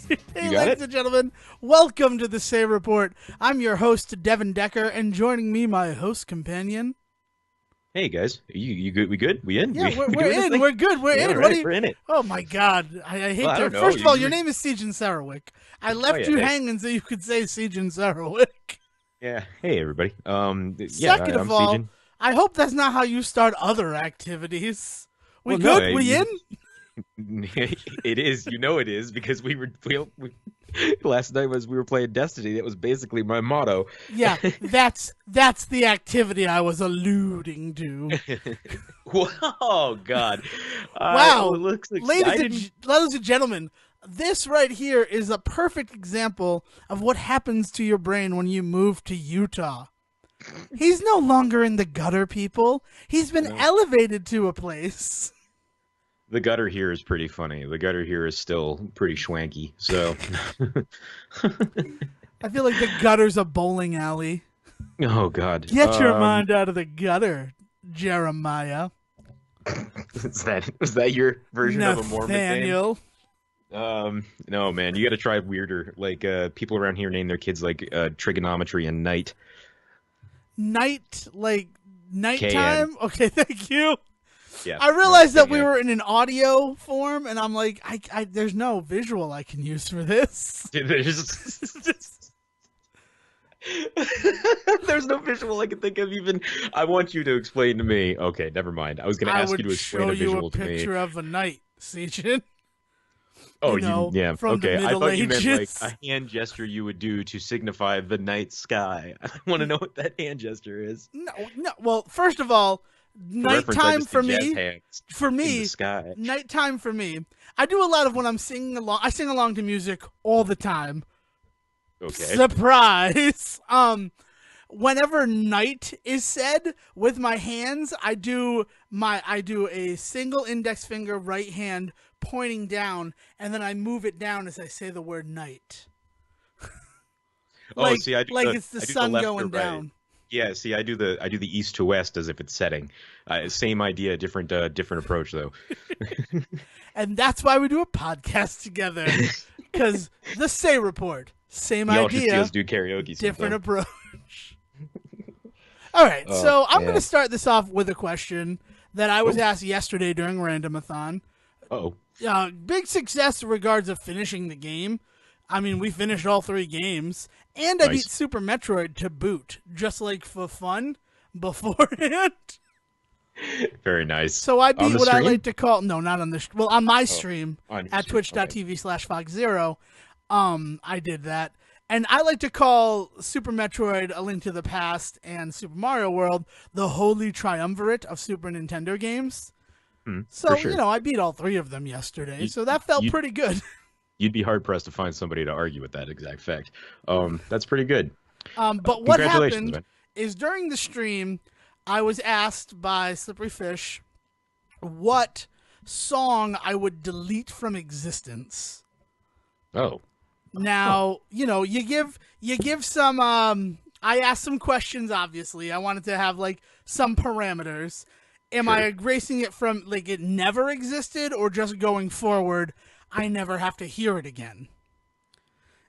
Hey, You got ladies it? and gentlemen, welcome to the Say Report. I'm your host, Devin Decker, and joining me, my host companion. Hey guys, you good? We good? We in? Yeah, we're, We we're doing this in. thing? We're good. We're Yeah, all in. What do right, you? we're in it. Oh my God, I Well, hate I to. don't know. First of all, You your were, name is Sejohn Sarowick. I oh left yeah, you hey, hanging so you could say Sejohn Sarowick. yeah, hey everybody. Yeah, all Second right, I'm of all, Sejin. I hope that's not how you start other activities. We Well, no, good? We in? it is. You know it is because we last night was we were playing Destiny. That was basically my motto. Yeah, that's the activity I was alluding to. Oh God, oh, Wow, it looks like see, I didn't. ladies and gentlemen, this right here is a perfect example of what happens to your brain when you move to Utah. He's no longer in the gutter, people. He's been No. elevated to a place. The gutter here is pretty funny. The gutter here is still pretty schwanky. So, I feel like the gutter's a bowling alley. oh God. Get your mind out of the gutter, Jeremiah. Was that your version of a Mormon name? Nathaniel. No, man, you got to try weirder. Like, people around here name their kids like trigonometry and night. Night, like KN. nighttime? Okay, thank you. Yeah, I no, realized that we KN. were in an audio form, and I'm like, there's no visual I can use for this. There's no visual I can think of even. I want you to explain to me. Okay, never mind. I was going to I ask you to would explain show a you visual a to me. picture of a knight, Sejan. Oh, you know, yeah. from the Okay, I Middle thought you meant like Ages. a hand gesture you would do to signify the night sky. I want to know what that hand gesture is. No. Well, first of all, For reference, I nighttime just for did jazz me. hands For in the me, sky. nighttime for me. I do a lot of when I'm singing along. I sing along to music all the time. Okay. Surprise. Whenever night is said with my hands, I do a single index finger right hand pointing down, and then I move it down as I say the word night. Oh, see, like it's the I do sun left to going right. down. Yeah, see, I do the east to west as if it's setting. Same idea, different approach though. And that's why we do a podcast together. Because the Say Report, same Y'all should see idea, us do karaoke different sometime. approach. All right, Oh, so I'm going to man. start this off with a question that I was asked yesterday during Randomathon. Oh, Big success in regards of finishing the game. I mean, we finished all 3 games, and I Nice. beat Super Metroid to boot, just like for fun beforehand. very nice. So I On beat the what I stream? like to call on the on my stream on your at stream, okay. twitch.tv/fox0. I did that. And I like to call Super Metroid A Link to the Past and Super Mario World the holy triumvirate of Super Nintendo games. So, for sure. I beat all 3 of them yesterday. You- So that felt you- pretty good. You'd be hard pressed to find somebody to argue with that exact fact. That's pretty good. But what Congratulations, happened man. is during the stream, I was asked by Slippery Fish what song I would delete from existence. Oh, Now, you give some I asked some questions obviously. I wanted to have like some parameters. Am Sure. I erasing it from like it never existed or just going forward I never have to hear it again?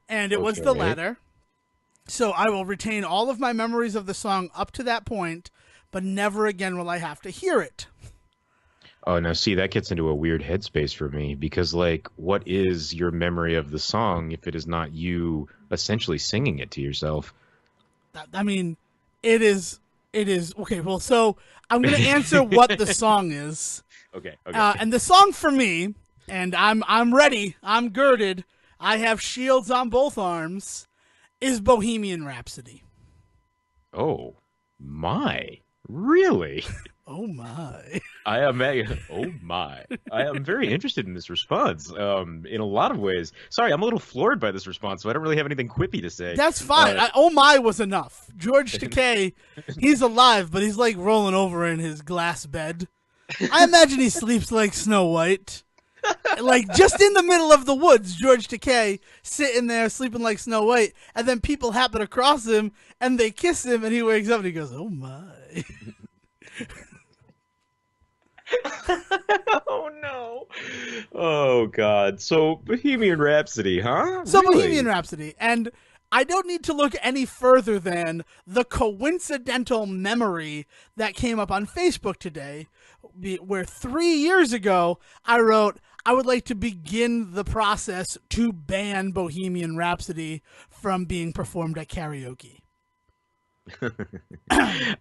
And it was the Okay. latter. So I will retain all of my memories of the song up to that point, but never again will I have to hear it. Oh, now see, that gets into a weird headspace for me because, like, what is your memory of the song if it is not you essentially singing it to yourself? I mean, it is okay. Well, so I'm gonna answer what the song is, Okay, okay. and the song for me, and I'm ready. I'm girded. I have shields on both arms. Is Bohemian Rhapsody. Oh, my. Really? Oh my. Oh my. I am very interested in this response, in a lot of ways. Sorry, I'm a little floored by this response, so I don't really have anything quippy to say. That's fine. Oh my was enough. George Takei, he's alive, but he's like rolling over in his glass bed. I imagine he sleeps like Snow White. Like just in the middle of the woods, George Takei sitting there sleeping like Snow White, and then people happen across him and they kiss him, and he wakes up and he goes, "Oh my." Oh no. Oh God. So Bohemian Rhapsody, huh? So Really? Bohemian Rhapsody, and I don't need to look any further than the coincidental memory that came up on Facebook today, where 3 years ago I wrote, I would like to begin the process to ban Bohemian Rhapsody from being performed at karaoke.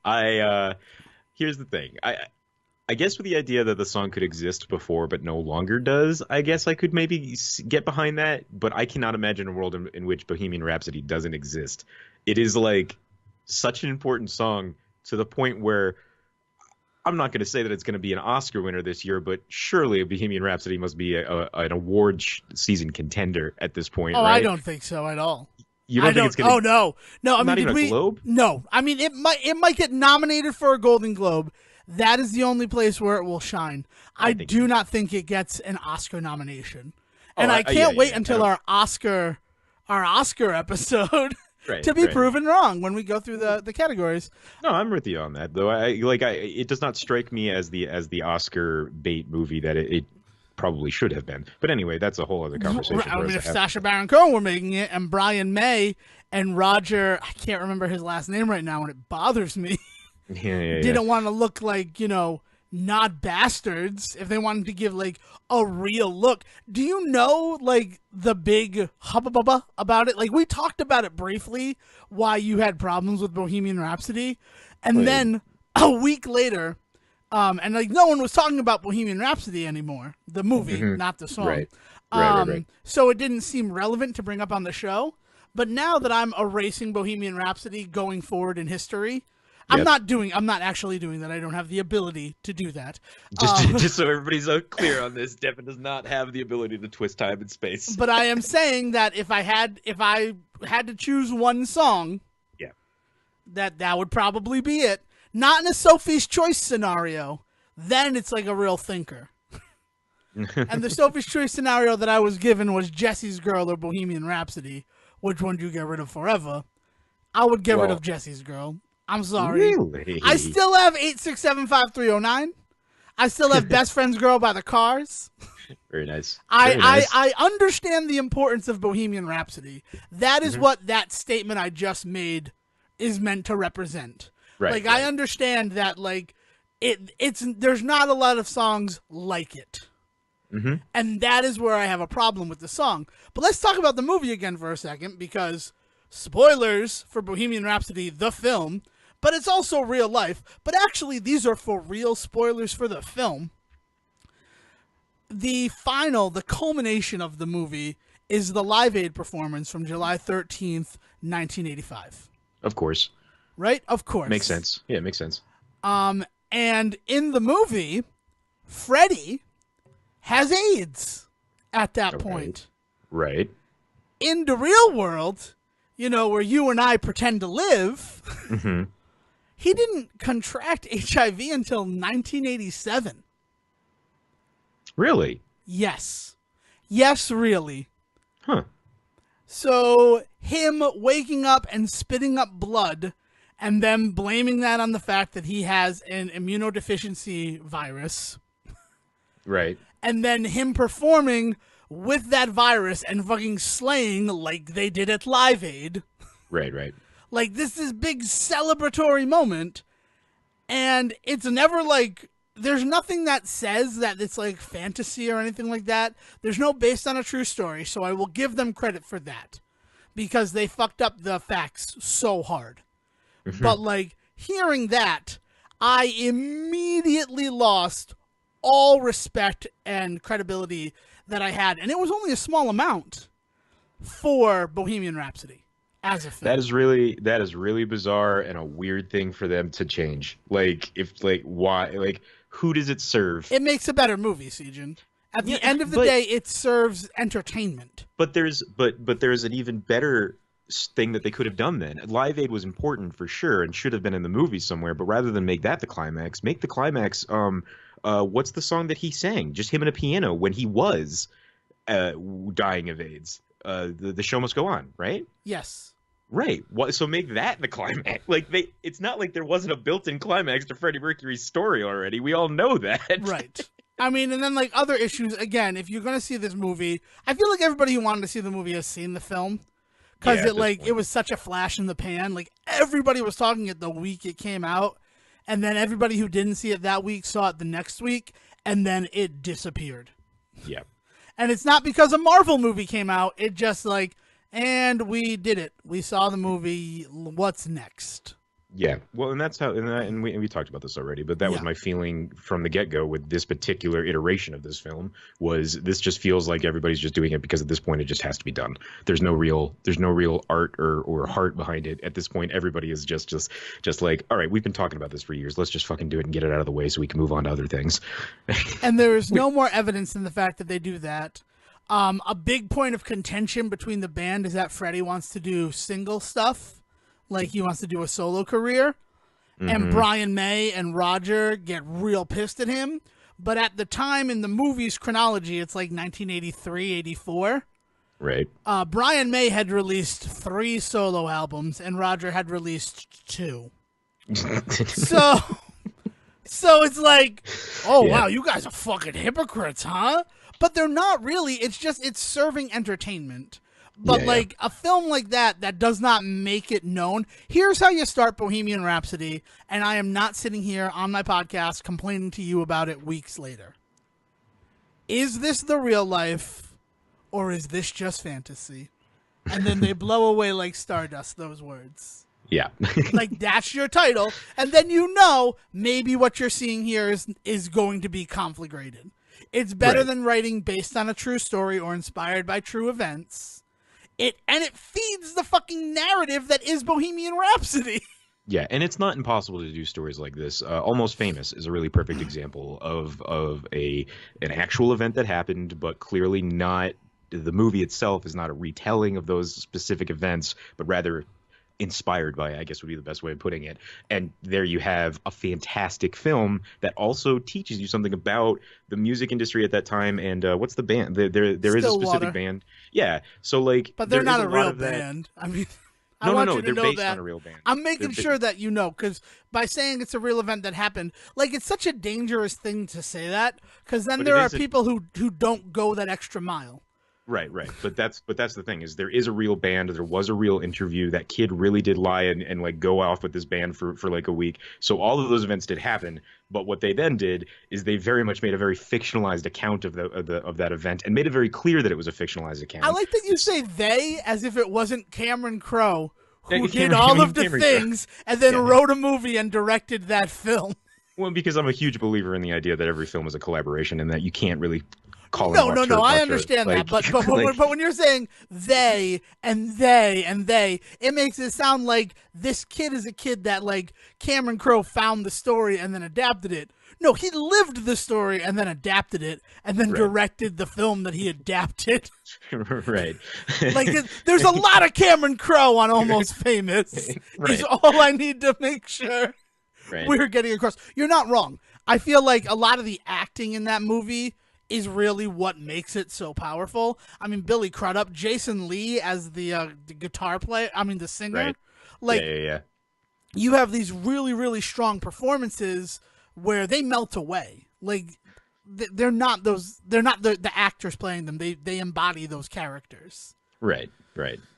I here's the thing. I guess with the idea that the song could exist before but no longer does, I guess I could maybe get behind that, but I cannot imagine a world in which Bohemian Rhapsody doesn't exist. It is like such an important song to the point where I'm not going to say that it's going to be an Oscar winner this year, but surely Bohemian Rhapsody must be an award season contender at this point, Oh, right? I don't think so at all. You don't think it's going to? Oh no. I mean, not even a Globe? No, I mean it might get nominated for a Golden Globe. That is the only place where it will shine. I do not think it gets an Oscar nomination, and I can't wait until our Oscar episode to be proven wrong when we go through the categories. No, I'm with you on that though. It does not strike me as the Oscar bait movie that it probably should have been. But anyway, that's a whole other conversation. I mean, if Sacha Baron Cohen were making it, and Brian May and Roger, I can't remember his last name right now, and it bothers me. Didn't want to look like, not bastards, if they wanted to give like a real look. Do you know like the big hubba about it? Like we talked about it briefly, why you had problems with Bohemian Rhapsody, and then a week later, and like no one was talking about Bohemian Rhapsody anymore, the movie, not the song. Right. So it didn't seem relevant to bring up on the show. But now that I'm erasing Bohemian Rhapsody going forward in history, I'm not actually doing that. I don't have the ability to do that. Just so everybody's clear on this, Devon does not have the ability to twist time and space. But I am saying that if I had to choose one song, that would probably be it. Not in a Sophie's Choice scenario. Then it's like a real thinker. And the Sophie's Choice scenario that I was given was Jesse's Girl or Bohemian Rhapsody. Which one do you get rid of forever? I would get rid of Jesse's Girl. I'm sorry. Really? I still have 8675309. I still have Best Friend's Girl by the Cars. Very nice. I understand the importance of Bohemian Rhapsody. That is what that statement I just made is meant to represent. Right. I understand that there's not a lot of songs like it. And that is where I have a problem with the song. But let's talk about the movie again for a second, because spoilers for Bohemian Rhapsody, the film, but it's also real life. But actually, these are for real spoilers for the film. The culmination of the movie is the Live Aid performance from July 13th, 1985. Of course. Right? Of course. Makes sense. Yeah, it makes sense. And in the movie, Freddie has AIDS at that point. Right. In the real world, where you and I pretend to live, he didn't contract HIV until 1987. Really? Yes. Yes, really. Huh. So him waking up and spitting up blood and then blaming that on the fact that he has an immunodeficiency virus. Right. And then him performing with that virus and fucking slaying like they did at Live Aid. Right. Like, this is big celebratory moment, and it's never there's nothing that says that it's like fantasy or anything like that. There's no based on a true story, so I will give them credit for that, because they fucked up the facts so hard. But hearing that, I immediately lost all respect and credibility that I had, and it was only a small amount for Bohemian Rhapsody as a film. That is really bizarre and a weird thing for them to change. Why? Who does it serve? It makes a better movie, Sejohn. At the end of the day, it serves entertainment. But there's an even better thing that they could have done then. Live Aid was important for sure and should have been in the movie somewhere, but rather than make that the climax, make the climax what's the song that he sang? Just him and a piano when he was dying of AIDS. The show must go on, right? Yes. Right. So make that the climax. It's not like there wasn't a built-in climax to Freddie Mercury's story already. We all know that. Right. I mean, and then like other issues. Again, if you're gonna see this movie, I feel like everybody who wanted to see the movie has seen the film because it was such a flash in the pan. Like everybody was talking it the week it came out, and then everybody who didn't see it that week saw it the next week, and then it disappeared. Yeah. And it's not because a Marvel movie came out. It just like, and we did it. We saw the movie. What's next? Yeah, well, and that's how, and we talked about this already, but that was my feeling from the get-go with this particular iteration of this film. Was this just feels like everybody's just doing it because at this point it just has to be done. There's no real art or heart behind it at this point. Everybody is just like, all right, we've been talking about this for years. Let's just fucking do it and get it out of the way so we can move on to other things. And there is no more evidence in the fact that they do that. A big point of contention between the band is that Freddie wants to do single stuff. Like he wants to do a solo career, and Brian May and Roger get real pissed at him. But at the time in the movie's chronology, it's like 1983, 84. Right. Brian May had released 3 solo albums, and Roger had released 2. So it's like, wow, you guys are fucking hypocrites, huh? But they're not really. It's serving entertainment. But a film like that does not make it known. Here's how you start Bohemian Rhapsody, and I am not sitting here on my podcast complaining to you about it weeks later. Is this the real life, or is this just fantasy? And then they blow away like stardust those words. Yeah. Like, that's your title, and then you know maybe what you're seeing here is going to be conflagrated. It's better than writing based on a true story or inspired by true events. It feeds the fucking narrative that is Bohemian Rhapsody. Yeah, and it's not impossible to do stories like this. Almost Famous is a really perfect example of an actual event that happened, but clearly not. The movie itself is not a retelling of those specific events, but rather inspired by, I guess would be the best way of putting it. And there you have a fantastic film that also teaches you something about the music industry at that time. And what's the band? There is a specific band. Yeah. So like, but they're not a real band. I mean, no, they're based on a real band. I'm making sure that you know, because by saying it's a real event that happened, like it's such a dangerous thing to say that, because then there are people who don't go that extra mile. Right. But that's the thing is there is a real band. There was a real interview. That kid really did lie and like go off with this band for like a week. So all of those events did happen. But what they then did is they very much made a very fictionalized account of that event and made it very clear that it was a fictionalized account. I like that you say they as if it wasn't Cameron Crowe who did all of the things and then wrote a movie and directed that film. Well, because I'm a huge believer in the idea that every film is a collaboration and that you can't really call no, I understand that, but when you're saying they, it makes it sound like this kid is a kid that like Cameron Crowe found the story and then adapted it. No, he lived the story and then adapted it and then directed the film that he adapted. Right. Like there's a lot of Cameron Crowe on Almost Famous. Is all I need to make sure we're getting across. You're not wrong. I feel like a lot of the acting in that movie is really what makes it so powerful. I mean, Billy Crudup, Jason Lee as the guitar player, the singer. Right. Like, yeah. You have these really, really strong performances where they melt away. Like, they're not the actors playing them. They embody those characters. Right.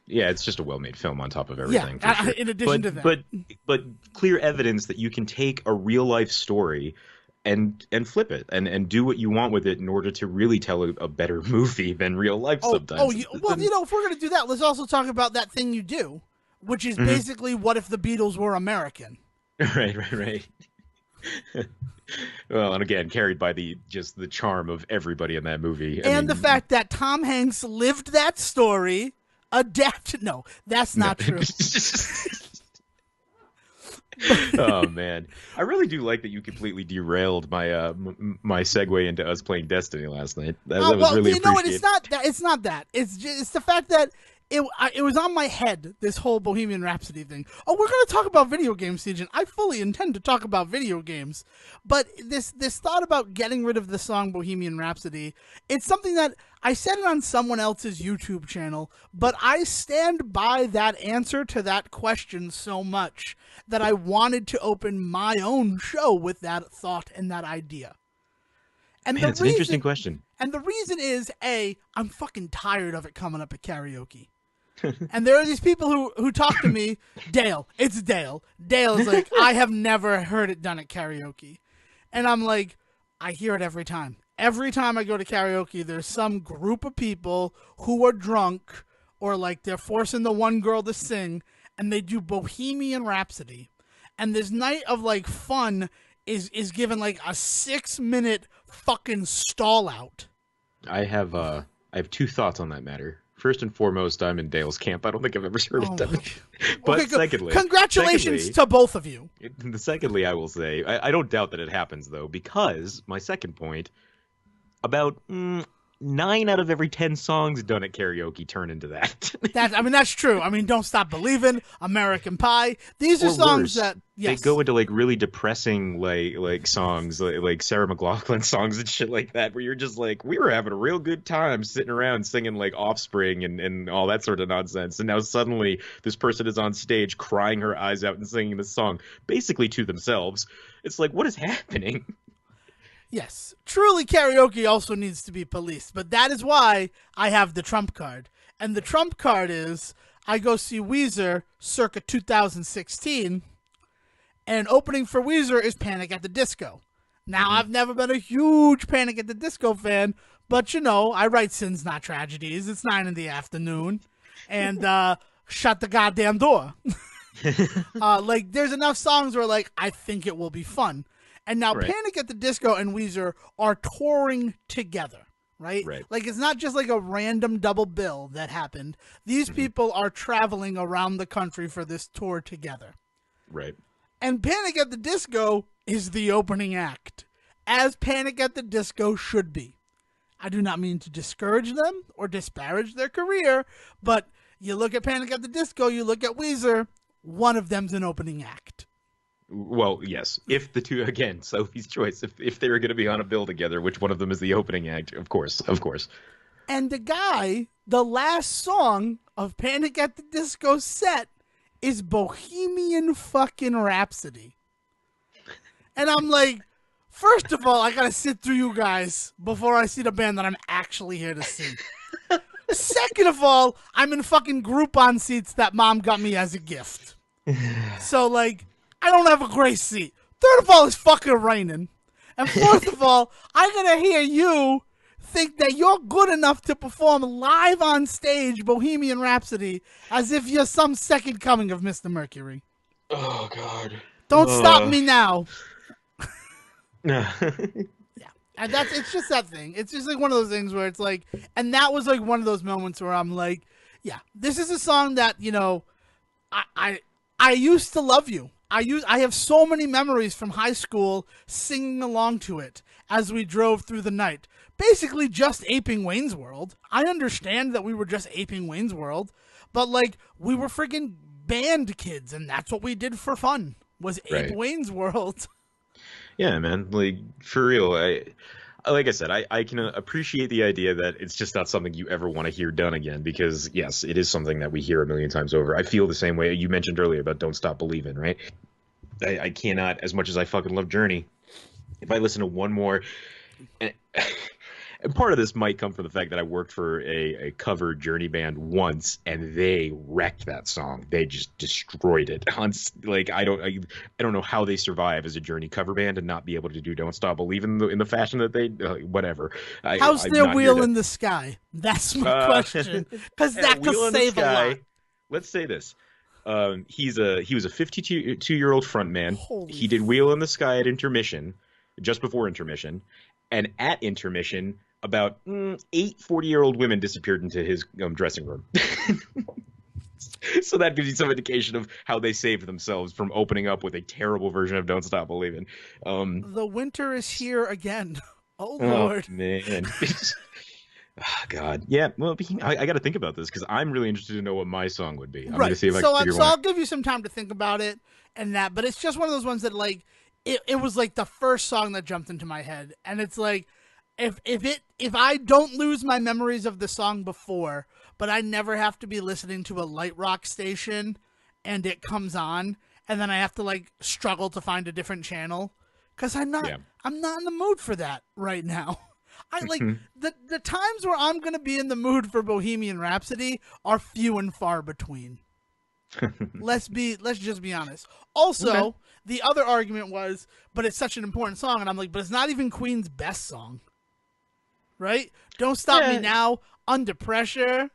Yeah, it's just a well-made film on top of everything. Yeah, sure. In addition to that. But clear evidence that you can take a real-life story and flip it and do what you want with it in order to really tell a better movie than real life sometimes. If we're going to do that, let's also talk about That Thing You Do, which is basically what if the Beatles were American. Right. Well, and again, carried by the charm of everybody in that movie. And the fact that Tom Hanks lived that story, adapted. No, that's not true. Oh man, I really do like that you completely derailed my my segue into us playing Destiny last night. That was really appreciated. It's not that. It's the fact that it was on my head, this whole Bohemian Rhapsody thing. Oh, we're going to talk about video games, Sejohn. I fully intend to talk about video games. But this thought about getting rid of the song Bohemian Rhapsody, it's something that I said it on someone else's YouTube channel, but I stand by that answer to that question so much that I wanted to open my own show with that thought and that idea. And Man, it's an interesting question. And the reason is, A, I'm fucking tired of it coming up at karaoke. And there are these people who talk to me, Dale, it's Dale. Dale is like, I have never heard it done at karaoke. And I'm like, I hear it every time. Every time I go to karaoke, there's some group of people who are drunk or like they're forcing the one girl to sing and they do Bohemian Rhapsody. And this night of like fun is given like a 6-minute fucking stall out. I have 2 thoughts on that matter. First and foremost, I'm in Dale's camp. I don't think I've ever heard it done. But okay, secondly, congratulations to both of you. Secondly, I will say, I don't doubt that it happens, though, because my second point, about 9 out of every 10 songs done at karaoke turn into that. That's true. I mean, Don't Stop Believin', American Pie. These are songs that, yes. They go into, like, really depressing, like songs, like Sarah McLachlan songs and shit like that, where you're just like, we were having a real good time sitting around singing, like, Offspring and all that sort of nonsense. And now suddenly this person is on stage crying her eyes out and singing this song, basically to themselves. It's like, what is happening? Yes, truly karaoke also needs to be policed, but that is why I have the trump card. And the trump card is I go see Weezer circa 2016, and opening for Weezer is Panic at the Disco. Now, I've never been a huge Panic at the Disco fan, but, you know, I write Sins Not Tragedies. It's 9 in the afternoon, and shut the goddamn door. Like, there's enough songs where, like, I think it will be fun. And now Panic at the Disco and Weezer are touring together, right? Like, it's not just like a random double bill that happened. These people are traveling around the country for this tour together. Right. And Panic at the Disco is the opening act, as Panic at the Disco should be. I do not mean to discourage them or disparage their career, but you look at Panic at the Disco, you look at Weezer, one of them's an opening act. Well, yes. If the two, again, Sophie's choice, if they were going to be on a bill together, which one of them is the opening act? Of course. And the last song of Panic at the Disco set is Bohemian fucking Rhapsody. And I'm like, first of all, I got to sit through you guys before I see the band that I'm actually here to see. Second of all, I'm in fucking Groupon seats that mom got me as a gift. So, like, I don't have a great seat. Third of all, it's fucking raining. And fourth of all, I'm going to hear you think that you're good enough to perform live on stage Bohemian Rhapsody as if you're some second coming of Mr. Mercury. Oh, God. Don't stop me now. Yeah. And it's just that thing. It's just like one of those things where it's like, and that was like one of those moments where I'm like, yeah, this is a song that, you know, I used to love you. I have so many memories from high school singing along to it as we drove through the night. Basically just aping Wayne's World. I understand that we were just aping Wayne's World, but like we were freaking band kids and that's what we did for fun was ape Wayne's World. Yeah, man. Like for real, like I said, I can appreciate the idea that it's just not something you ever want to hear done again because, yes, it is something that we hear a million times over. I feel the same way. You mentioned earlier about Don't Stop Believin', right? I cannot, as much as I fucking love Journey, if I listen to one more... And part of this might come from the fact that I worked for a cover Journey band once, and they wrecked that song. They just destroyed it. Like I don't know how they survive as a Journey cover band and not be able to do "Don't Stop Believin'" in the fashion that they whatever. How's their Wheel in the Sky? That's my question, because that could save a lot. Let's say this. He was a 52-year-old frontman. Holy he did "Wheel in the Sky" at intermission, just before intermission, and at intermission. About 8 40-year-old women disappeared into his dressing room. So that gives you some indication of how they saved themselves from opening up with a terrible version of Don't Stop Believin'. The winter is here again. Oh, Lord. Oh, man. Oh, God. Yeah, well, I got to think about this because I'm really interested to know what my song would be. I'm going to see if I can figure one out. I'll give you some time to think about it and that, but it's just one of those ones that, like, it was like the first song that jumped into my head. And it's like, if I don't lose my memories of the song before, but I never have to be listening to a light rock station and it comes on and then I have to like struggle to find a different channel because I'm not in the mood for that right now. I like the times where I'm gonna be in the mood for Bohemian Rhapsody are few and far between. Let's just be honest. Also, the other argument was, but it's such an important song, and I'm like, but it's not even Queen's best song, right? Don't Stop Me Now, Under Pressure,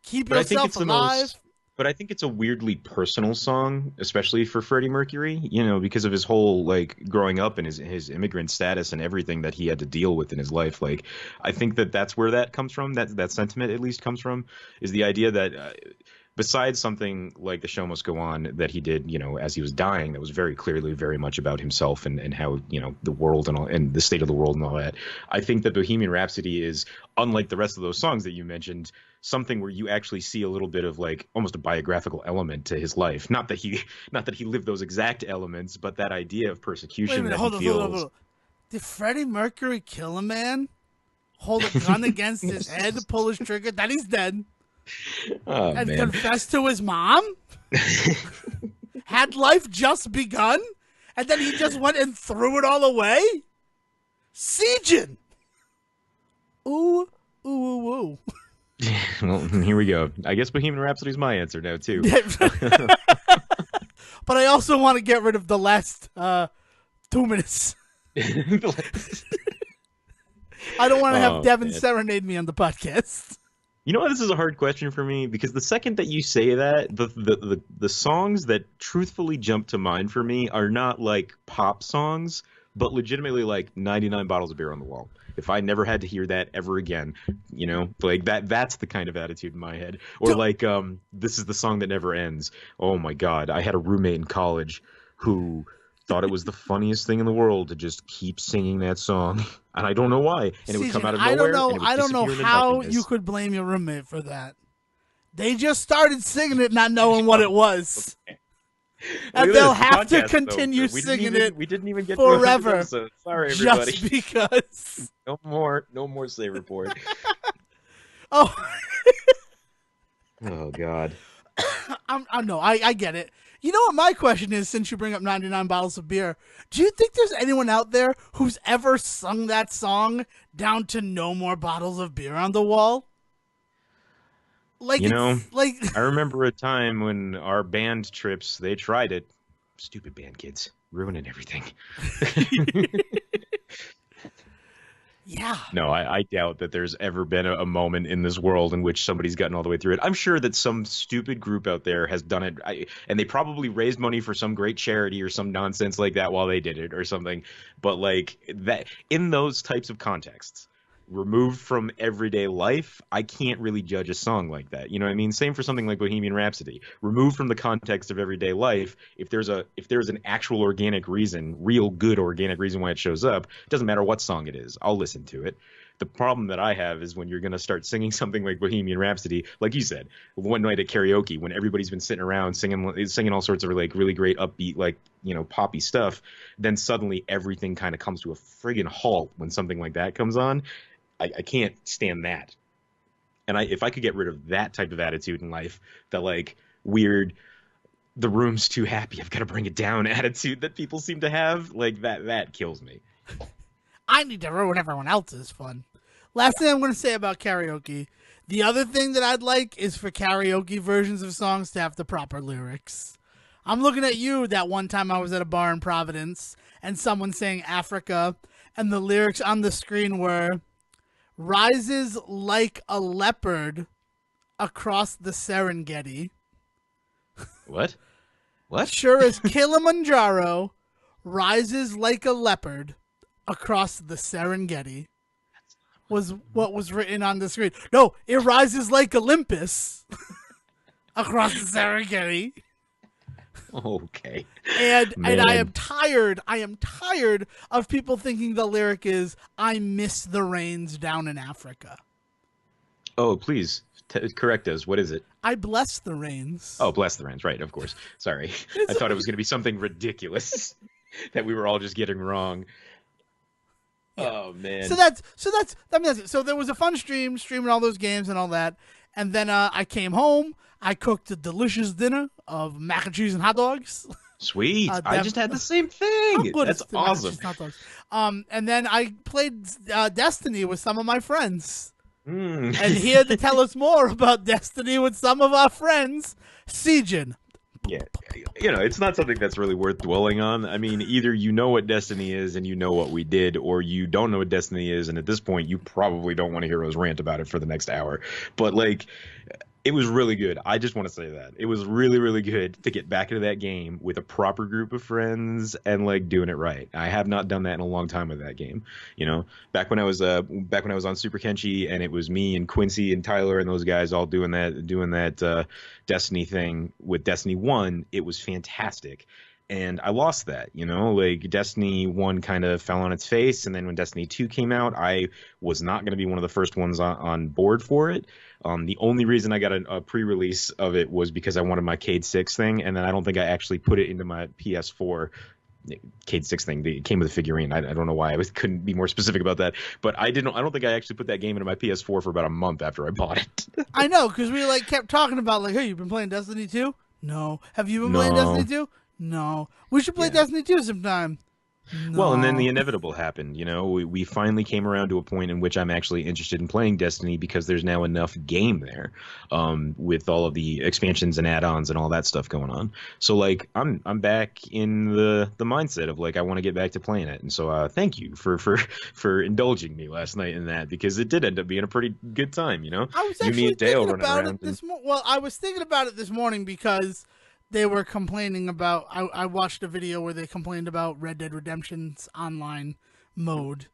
Keep Yourself Alive. But I think it's a weirdly personal song, especially for Freddie Mercury, you know, because of his whole, like, growing up and his immigrant status and everything that he had to deal with in his life. Like, I think that's where that comes from, that sentiment at least comes from, is the idea that besides something like The Show Must Go On that he did, you know, as he was dying, that was very clearly very much about himself and how, you know, the world and the state of the world and all that. I think that Bohemian Rhapsody is, unlike the rest of those songs that you mentioned, something where you actually see a little bit of like almost a biographical element to his life. Not that he lived those exact elements, but that idea of persecution that he feels. Hold on. Did Freddie Mercury kill a man? Hold a gun against his head, pull his trigger, then he's dead. Oh, and man. confessed to his mom? Had life just begun? And then he just went and threw it all away? Sejohn! Ooh, ooh, ooh, ooh. Well, here we go. I guess Bohemian Rhapsody is my answer now, too. But I also want to get rid of the last 2 minutes. I don't want to have Devon serenade me on the podcast. You know what? This is a hard question for me because the second that you say that, the songs that truthfully jump to mind for me are not like pop songs, but legitimately like 99 Bottles of Beer on the Wall. If I never had to hear that ever again, you know, like that's the kind of attitude in my head. Or like, This Is the Song That Never Ends. Oh my God. I had a roommate in college who thought it was the funniest thing in the world to just keep singing that song. And I don't know why. And it would come out of nowhere. I don't know how you could blame your roommate for that. They just started singing it not knowing what it was. Okay. And they'll have to continue singing it we didn't even get forever. Sorry, everybody. Just because. No more Say Report. Oh. Oh, God. I get it. You know what my question is, since you bring up 99 Bottles of Beer? Do you think there's anyone out there who's ever sung that song down to No More Bottles of Beer on the Wall? Like, you know, like I remember a time when our band trips, they tried it. Stupid band kids, ruining everything. Yeah. No, I doubt that there's ever been a moment in this world in which somebody's gotten all the way through it. I'm sure that some stupid group out there has done it, and they probably raised money for some great charity or some nonsense like that while they did it or something. But like that, in those types of contexts, removed from everyday life, I can't really judge a song like that. You know what I mean? Same for something like Bohemian Rhapsody. Removed from the context of everyday life, if there's an actual organic reason, real good organic reason why it shows up, it doesn't matter what song it is. I'll listen to it. The problem that I have is when you're going to start singing something like Bohemian Rhapsody, like you said, one night at karaoke when everybody's been sitting around singing all sorts of like really great upbeat, like, you know, poppy stuff, then suddenly everything kind of comes to a friggin' halt when something like that comes on. I can't stand that. And if I could get rid of that type of attitude in life, that like weird, the room's too happy, I've got to bring it down attitude that people seem to have, like that kills me. I need to ruin everyone else's fun. Last thing I'm going to say about karaoke. The other thing that I'd like is for karaoke versions of songs to have the proper lyrics. I'm looking at you that one time I was at a bar in Providence and someone sang Africa, and the lyrics on the screen were, rises like a leopard across the Serengeti. What? Sure as Kilimanjaro rises like a leopard across the Serengeti was what was written on the screen. No, it rises like Olympus across the Serengeti. Okay. And I am tired of people thinking the lyric is, I miss the rains down in Africa. Oh, please correct us. What is it? I bless the rains. Oh, bless the rains. Right, of course. Sorry. I thought it was going to be something ridiculous that we were all just getting wrong. Yeah. Oh, man. So that's it. So there was a fun streaming all those games and all that. And then I came home. I cooked a delicious dinner of mac and cheese and hot dogs. Sweet. I just had the same thing. Good That's it's awesome. not those. And then I played Destiny with some of my friends. Mm. And here to tell us more about Destiny with some of our friends, Sejohn. Yeah, it's not something that's really worth dwelling on. I mean, either you know what Destiny is and you know what we did, or you don't know what Destiny is, and at this point, you probably don't want to hear us rant about it for the next hour. But like, it was really good. I just want to say that it was really, really good to get back into that game with a proper group of friends and like doing it right. I have not done that in a long time with that game. Back when I was on Super Kenshi, and it was me and Quincy and Tyler and those guys all doing that Destiny thing with Destiny 1. It was fantastic. And I lost that, like Destiny 1 kind of fell on its face. And then when Destiny 2 came out, I was not going to be one of the first ones on board for it. The only reason I got a pre-release of it was because I wanted my Cade 6 thing. And then I don't think I actually put it into my PS4 Cade 6 thing. It came with a figurine. I don't know why. Couldn't be more specific about that. But I don't think I actually put that game into my PS4 for about a month after I bought it. I know, because we like kept talking about like, hey, you've been playing Destiny 2? No. Have you been playing Destiny 2? No. We should play Destiny 2 sometime. No. Well, and then the inevitable happened. We finally came around to a point in which I'm actually interested in playing Destiny because there's now enough game there, with all of the expansions and add-ons and all that stuff going on. So like I'm back in the mindset of like I want to get back to playing it. And so thank you for indulging me last night in that, because it did end up being a pretty good time. I was actually thinking about it this morning. Well, I was thinking about it this morning because they were complaining about. I watched a video where they complained about Red Dead Redemption's online mode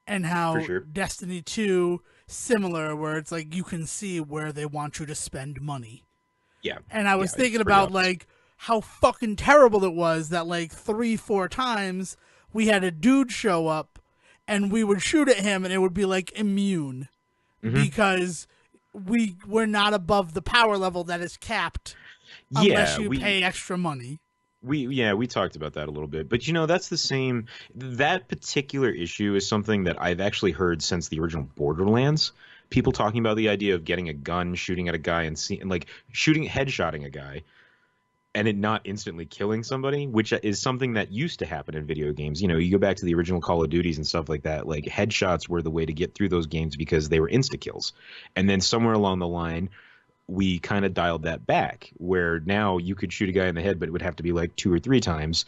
and how Destiny 2 similar, where it's like you can see where they want you to spend money. Yeah. And I was thinking about like how fucking terrible it was that like 3-4 times we had a dude show up and we would shoot at him and it would be like immune because we're not above the power level that is capped. Unless you pay extra money. We talked about that a little bit. But that's the same. That particular issue is something that I've actually heard since the original Borderlands. People talking about the idea of getting a gun, shooting at a guy, and headshotting a guy, and it not instantly killing somebody, which is something that used to happen in video games. You go back to the original Call of Duties and stuff like that. Like headshots were the way to get through those games because they were insta kills. And then somewhere along the line, we kind of dialed that back, where now you could shoot a guy in the head, but it would have to be like 2 or 3 times.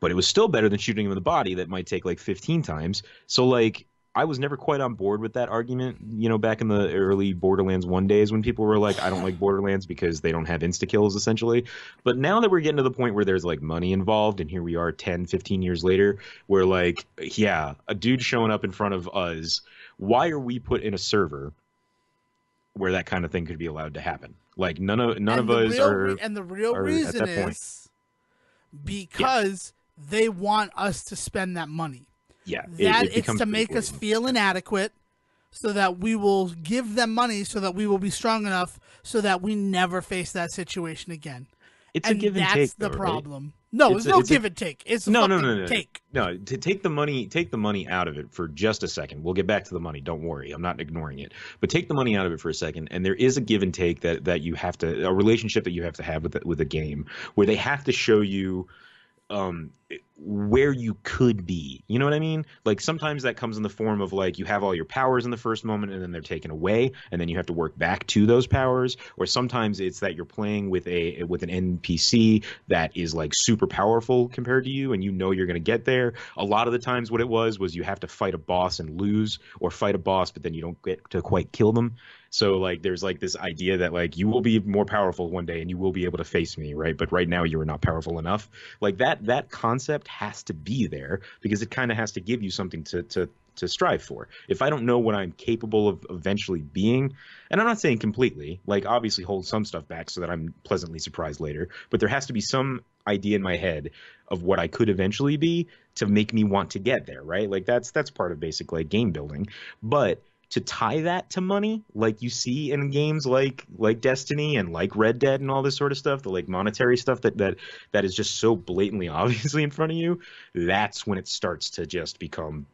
But it was still better than shooting him in the body that might take like 15 times. So like I was never quite on board with that argument, back in the early Borderlands 1 days when people were like, I don't like Borderlands because they don't have insta kills essentially. But now that we're getting to the point where there's like money involved, and here we are 10, 15 years later, we're like, yeah, a dude showing up in front of us, why are we put in a server where that kind of thing could be allowed to happen? Like none of us are. And the real reason is because they want us to spend that money. Yeah, it's to make us feel inadequate, so that we will give them money, so that we will be strong enough, so that we never face that situation again. It's a give and take. That's the problem. Right? No, it's no give and take. It's no take. No, to take the money out of it for just a second. We'll get back to the money. Don't worry, I'm not ignoring it. But take the money out of it for a second, and there is a give and take that you have to, a relationship that you have to have with a game, where they have to show you where you could be. You know what I mean? Like sometimes that comes in the form of like you have all your powers in the first moment and then they're taken away and then you have to work back to those powers. Or sometimes it's that you're playing with an NPC that is like super powerful compared to you and you're going to get there. A lot of the times what it was you have to fight a boss and lose, or fight a boss but then you don't get to quite kill them. So like there's like this idea that like you will be more powerful one day and you will be able to face me, right? But right now you are not powerful enough. Like that concept has to be there because it kind of has to give you something to strive for. If I don't know what I'm capable of eventually being, and I'm not saying completely, like obviously hold some stuff back so that I'm pleasantly surprised later, but there has to be some idea in my head of what I could eventually be to make me want to get there, right? Like that's part of basic like game building. But to tie that to money, like you see in games like Destiny and like Red Dead and all this sort of stuff, the like monetary stuff that is just so blatantly obviously in front of you, that's when it starts to just become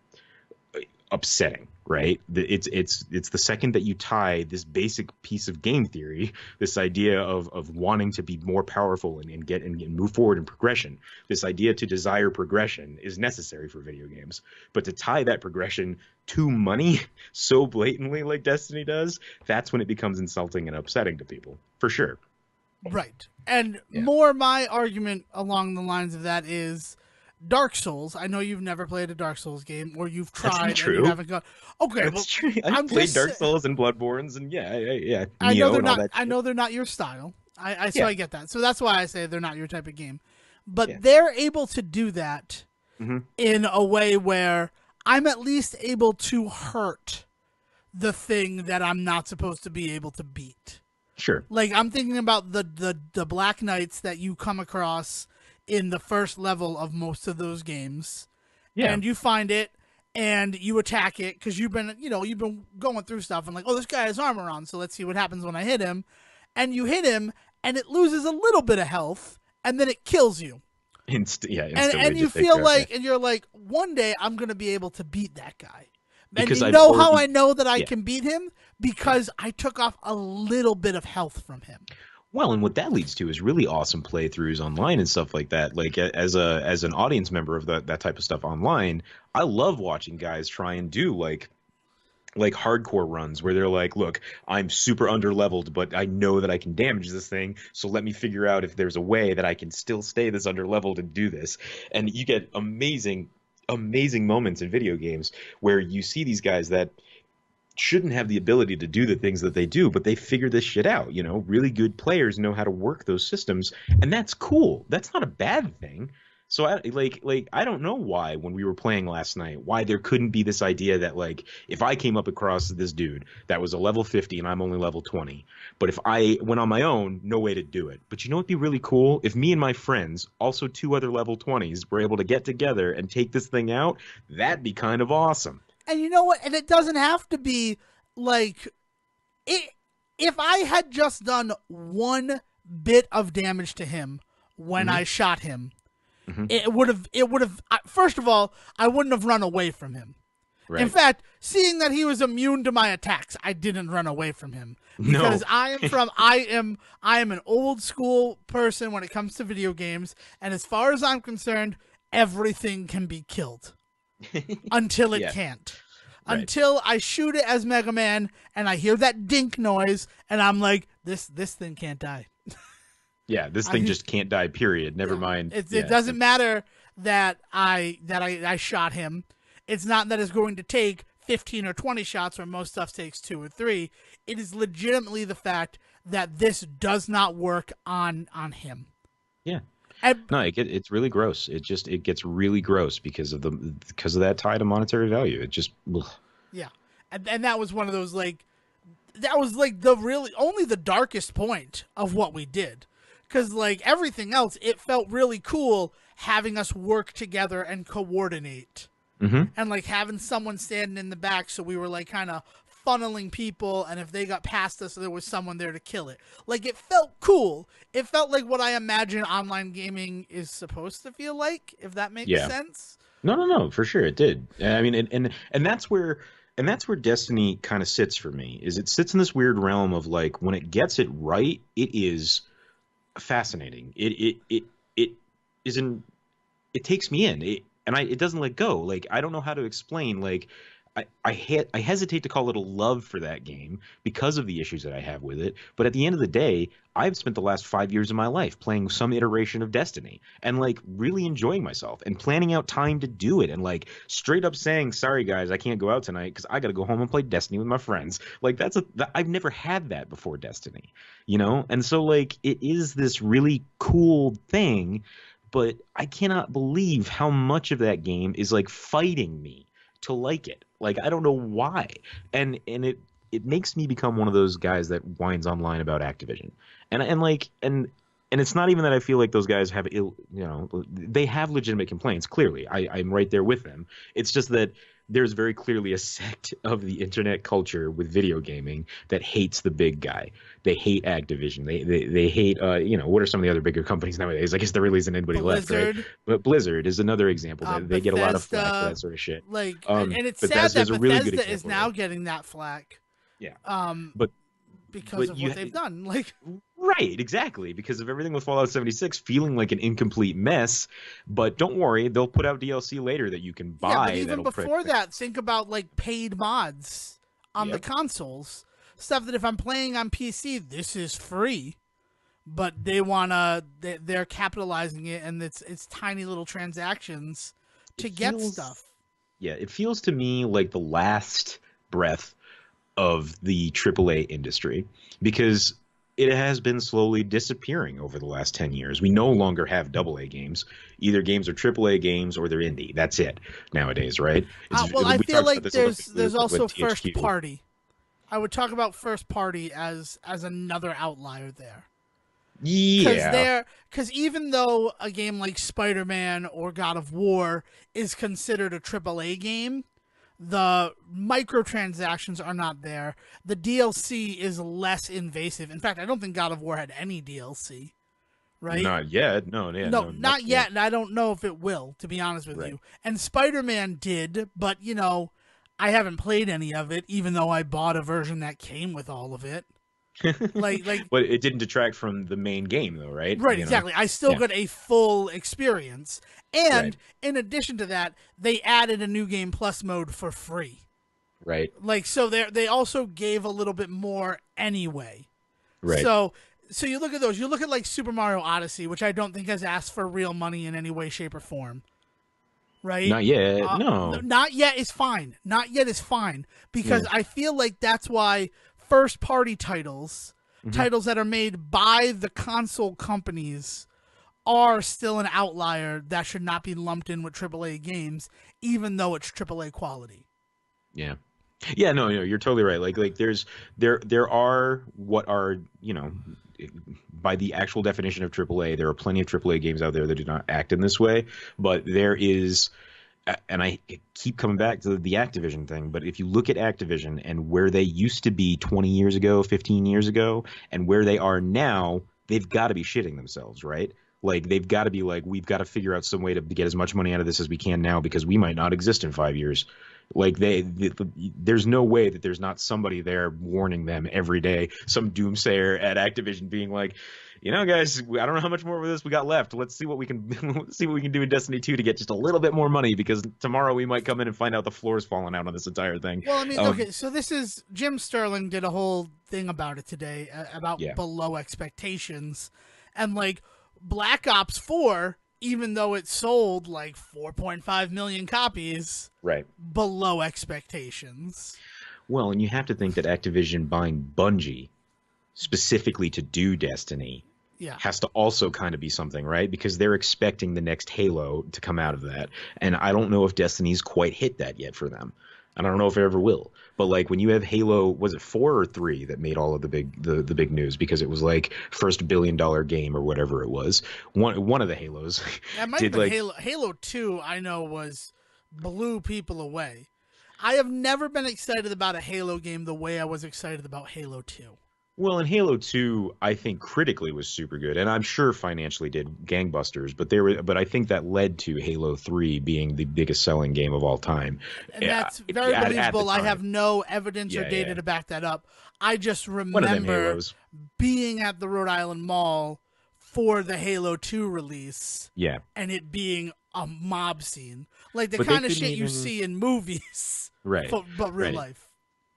upsetting, right? It's the second that you tie this basic piece of game theory, this idea of wanting to be more powerful and move forward in progression. This idea to desire progression is necessary for video games, but to tie that progression to money so blatantly like Destiny does, that's when it becomes insulting and upsetting to people, for sure. Right. And Yeah. more my argument along the lines of that is Dark Souls. I know you've never played a Dark Souls game, or you've That's not tried and true. you haven't got. Okay, That's well, true. I've I'm played just. Dark Souls and Bloodborns, and yeah, I know Neo they're and all not. that I shit. know they're not your style. So Yeah, I get that. So that's why I say they're not your type of game. But yeah. they're able to do that Hmm. in a way where I'm at least able to hurt the thing that I'm not supposed to be able to beat. Sure. Like I'm thinking about the Black Knights that you come across in the first level of most of those games, Yeah. and you find it and you attack it because you've been going through stuff and like, oh, this guy has armor on, so let's see what happens when I hit him, and you hit him and it loses a little bit of health and then it kills you, Instantly and you just take feel care. like and you're like, one day I'm gonna be able to beat that guy. And Because you I've know how already I know that I yeah. can beat him? Because I took off a little bit of health from him. Well, and what that leads to is really awesome playthroughs online and stuff like that. Like as an audience member of that type of stuff online, I love watching guys try and do like hardcore runs where they're like, look, I'm super underleveled, but I know that I can damage this thing, so let me figure out if there's a way that I can still stay this underleveled and do this. And you get amazing moments in video games where you see these guys that shouldn't have the ability to do the things that they do, but they figure this shit out. You know, really good players know how to work those systems, and that's cool. That's not a bad thing. So I don't know why when we were playing last night, why there couldn't be this idea that like if I came up across this dude that was a level 50 and I'm only level 20, but if I went on my own, no way to do it. But you know what'd be really cool? If me and my friends, also 2 other level 20s, were able to get together and take this thing out, that'd be kind of awesome. And you know what? And it doesn't have to be like it. If I had just done one bit of damage to him when I shot him, it would have. First of all, I wouldn't have run away from him. Right. In fact, seeing that he was immune to my attacks, I didn't run away from him because No. I am an old school person when it comes to video games, and as far as I'm concerned, everything can be killed until it Yeah. can't. Right. Until I shoot it as Mega Man and I hear that dink noise and I'm like, this thing can't die. Yeah, this thing just can't die, period. Never mind. It Yeah. doesn't matter that I shot him. It's not that it's going to take 15 or 20 shots where most stuff takes 2 or 3. It is legitimately the fact that this does not work on him. Yeah. And, No, it's really gross. It gets really gross because of that tie to monetary value. It just ugh. yeah. And that was one of those that was like the really only the darkest point of what we did. Cuz like everything else it felt really cool having us work together and coordinate. And like having someone standing in the back, so we were like kind of funneling people, and if they got past us, there was someone there to kill it. Like it felt cool. It felt like what I imagine online gaming is supposed to feel like, if that makes sense. No, for sure it did. I mean, and that's where Destiny kind of sits for me. Is it sits in this weird realm of like when it gets it right, it is fascinating. It isn't. It takes me in. It doesn't let go. Like I don't know how to explain. Like I hesitate to call it a love for that game because of the issues that I have with it. But at the end of the day, I've spent the last 5 years of my life playing some iteration of Destiny and like really enjoying myself and planning out time to do it and like straight up saying, sorry guys, I can't go out tonight because I got to go home and play Destiny with my friends. Like I've never had that before Destiny, you know? And so like it is this really cool thing, but I cannot believe how much of that game is like fighting me to like it. Like I don't know why. And it makes me become one of those guys that whines online about Activision. And And it's not even that I feel like those guys have they have legitimate complaints. Clearly, I'm right there with them. It's just that there's very clearly a sect of the internet culture with video gaming that hates the big guy. They hate Activision. They hate what are some of the other bigger companies nowadays? I guess there really isn't anybody left, right? Blizzard, But Blizzard is another example that they get a lot of flack for Bethesda, that sort of shit. and it's sad that Bethesda's a really good Bethesda is example. now getting that flack. Yeah, Um, but because but of you what they've done. Like, right, exactly, because of everything with Fallout 76 feeling like an incomplete mess. But don't worry, they'll put out DLC later that you can buy. yeah, but even that'll before that, think about like paid mods on the Yep. consoles. Stuff that if I'm playing on PC, this is free. But they're capitalizing it, and it's tiny little transactions to get stuff. Yeah, it feels to me like the last breath of the AAA industry because it has been slowly disappearing over the last 10 years. We no longer have AA games. Either games are AAA games or they're indie. That's it nowadays, right? Well, I we feel talked about like this a little bit there's with also THQ. first party. I would talk about first party as another outlier there. Yeah. Because even though a game like Spider-Man or God of War is considered a AAA game, the microtransactions are not there. The DLC is less invasive. In fact, I don't think God of War had any DLC, right? Not yet. No, yeah, No, no, not yet, and I don't know if it will, to be honest with Right. you. And Spider-Man did, but I haven't played any of it, even though I bought a version that came with all of it. like But it didn't detract from the main game, though, right? Right, You know? exactly. I still Yeah. got a full experience. And Right. in addition to that, they added a new game plus mode for free. Right. So they also gave a little bit more anyway. Right. So you look at those. You look at like Super Mario Odyssey, which I don't think has asked for real money in any way, shape, or form. Right? Not yet. No. Not yet is fine. Not yet is fine. Because I feel like that's why first party titles, titles that are made by the console companies, are still an outlier that should not be lumped in with AAA games, even though it's AAA quality. Yeah. Yeah, no, you're totally right. Like there are what are, by the actual definition of AAA, there are plenty of AAA games out there that do not act in this way, but there is, and I keep coming back to the Activision thing, but if you look at Activision and where they used to be 20 years ago, 15 years ago, and where they are now, they've got to be shitting themselves, right? Like, they've got to be like, we've got to figure out some way to get as much money out of this as we can now because we might not exist in 5 years. Like, there's no way that there's not somebody there warning them every day, some doomsayer at Activision being like, guys, I don't know how much more of this we got left. Let's see what we can do in Destiny 2 to get just a little bit more money because tomorrow we might come in and find out the floor's falling out on this entire thing. Well, I mean, okay, so this is Jim Sterling did a whole thing about it today about below expectations, and like Black Ops 4, even though it sold like 4.5 million copies, right, below expectations. Well, and you have to think that Activision buying Bungie specifically to do Destiny has to also kind of be something, right? Because they're expecting the next Halo to come out of that. And I don't know if Destiny's quite hit that yet for them. I don't know if it ever will. But like when you have Halo, was it 4 or 3 that made all of the big news because it was like first $1 billion game or whatever it was. One of the Halos. That might have been Halo 2, I know, blew people away. I have never been excited about a Halo game the way I was excited about Halo 2. Well, and Halo 2, I think critically was super good, and I'm sure financially did gangbusters. But I think that led to Halo 3 being the biggest selling game of all time. And that's very believable. I have no evidence or data to back that up. I just remember being at the Rhode Island Mall for the Halo 2 release. Yeah, and it being a mob scene, like the kind of shit you see in movies, right? But real life.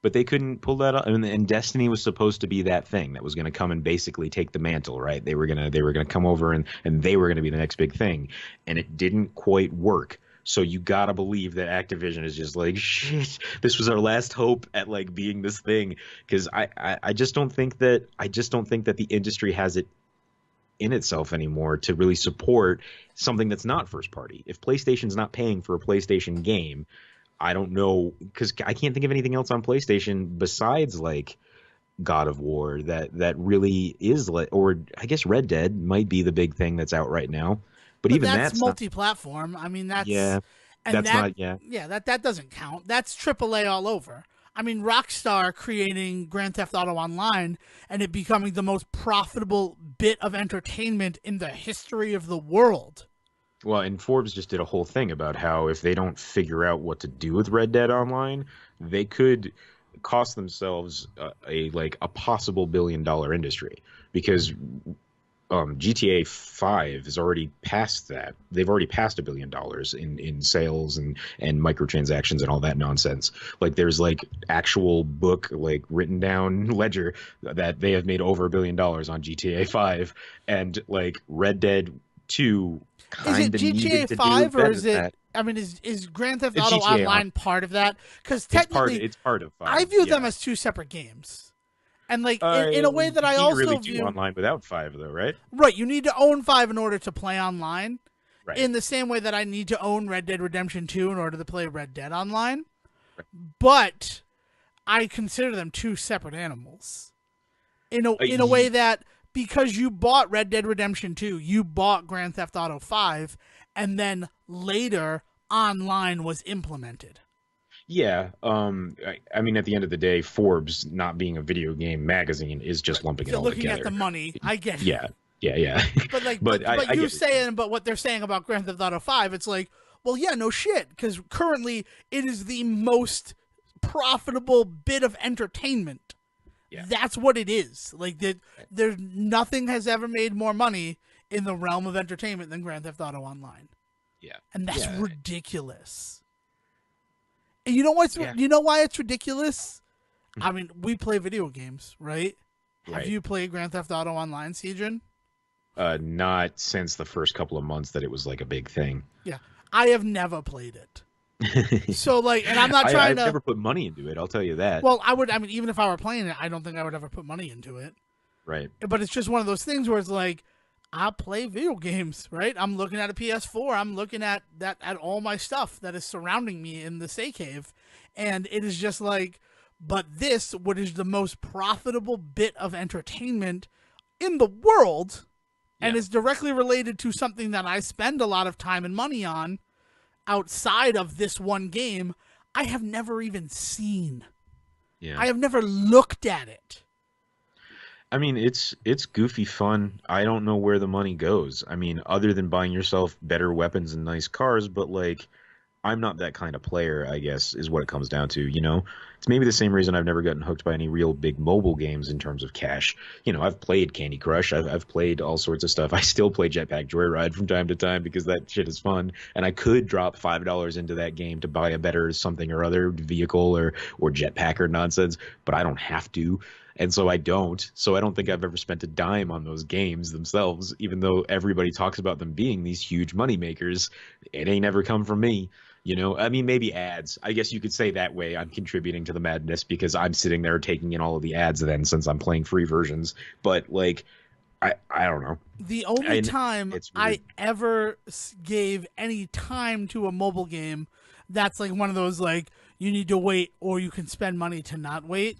But they couldn't pull that off, and Destiny was supposed to be that thing that was going to come and basically take the mantle, right? They were gonna come over and they were gonna be the next big thing, and it didn't quite work. So you gotta believe that Activision is just like, shit, this was our last hope at like being this thing, because I just don't think that the industry has it in itself anymore to really support something that's not first party. If PlayStation's not paying for a PlayStation game, I don't know, because I can't think of anything else on PlayStation besides like God of War that really is like, or I guess Red Dead might be the big thing that's out right now. But But even that's that's not. multi-platform. I mean, Yeah, and that's that, not. Yeah, yeah, that doesn't count. That's AAA all over. I mean, Rockstar creating Grand Theft Auto Online and it becoming the most profitable bit of entertainment in the history of the world. well, and Forbes just did a whole thing about how if they don't figure out what to do with Red Dead Online, they could cost themselves a possible billion-dollar industry because GTA 5 is already past that. They've already passed $1 billion in sales and microtransactions and all that nonsense. Like there's like actual book like written down ledger that they have made over $1 billion on GTA 5, and like Red Dead 2 Is it kind of GTA needed to do 5 or better is than it? that. I mean, is Grand Theft It's Auto GTA Online part of that? Because It's part. technically, It's part of I 5. view them Yeah. as two separate games. And like in a way that You I can't also really do view, online without 5 though, right? right, you need to own 5 in order to play online. Right. In the same way that I need to own Red Dead Redemption 2 in order to play Red Dead Online. Right. But I consider them two separate animals. In a way that because you bought Red Dead Redemption 2, you bought Grand Theft Auto 5, and then later online was implemented. Yeah, I mean, at the end of the day, Forbes, not being a video game magazine, is just lumping it They're all looking together. at the money. I get it. Yeah, yeah. But like, but I you get saying, but what they're saying about Grand Theft Auto 5, it's like, well, yeah, no shit, because currently it is the most profitable bit of entertainment. Yeah. That's what it is. Like that, there's nothing has ever made more money in the realm of entertainment than Grand Theft Auto Online, Yeah, and that's yeah. ridiculous. And you know what's Yeah. you know why it's ridiculous? I mean, we play video games, right? Have Right. you played Grand Theft Auto Online, Sejohn? Not since the first couple of months that it was like a big thing. Yeah, I have never played it. So like, and I'm not trying I've to. never put money into it. I'll tell you that. Well, I would. I mean, even if I were playing it, I don't think I would ever put money into it. Right. But it's just one of those things where it's like, I play video games, right? I'm looking at a PS4. I'm looking at all my stuff that is surrounding me in the Stay Cave, and it is just like, but this, what is the most profitable bit of entertainment in the world, and Yeah. is directly related to something that I spend a lot of time and money on outside of this one game, I have never even seen. Yeah. I have never looked at it. I mean, it's goofy fun. I don't know where the money goes. I mean, other than buying yourself better weapons and nice cars, but like, I'm not that kind of player, I guess, is what it comes down to, you know? It's maybe the same reason I've never gotten hooked by any real big mobile games in terms of cash. You know, I've played Candy Crush, I've played all sorts of stuff. I still play Jetpack Joyride from time to time because that shit is fun. And I could drop $5 into that game to buy a better something or other vehicle or jetpack or nonsense, but I don't have to. And so I don't. So I don't think I've ever spent a dime on those games themselves, even though everybody talks about them being these huge money makers. It ain't ever come from me. You know, I mean, maybe ads. I guess you could say that way I'm contributing to the madness because I'm sitting there taking in all of the ads then since I'm playing free versions. But like, I don't know. The only time it's I weird. ever gave any time to a mobile game that's like one of those like you need to wait or you can spend money to not wait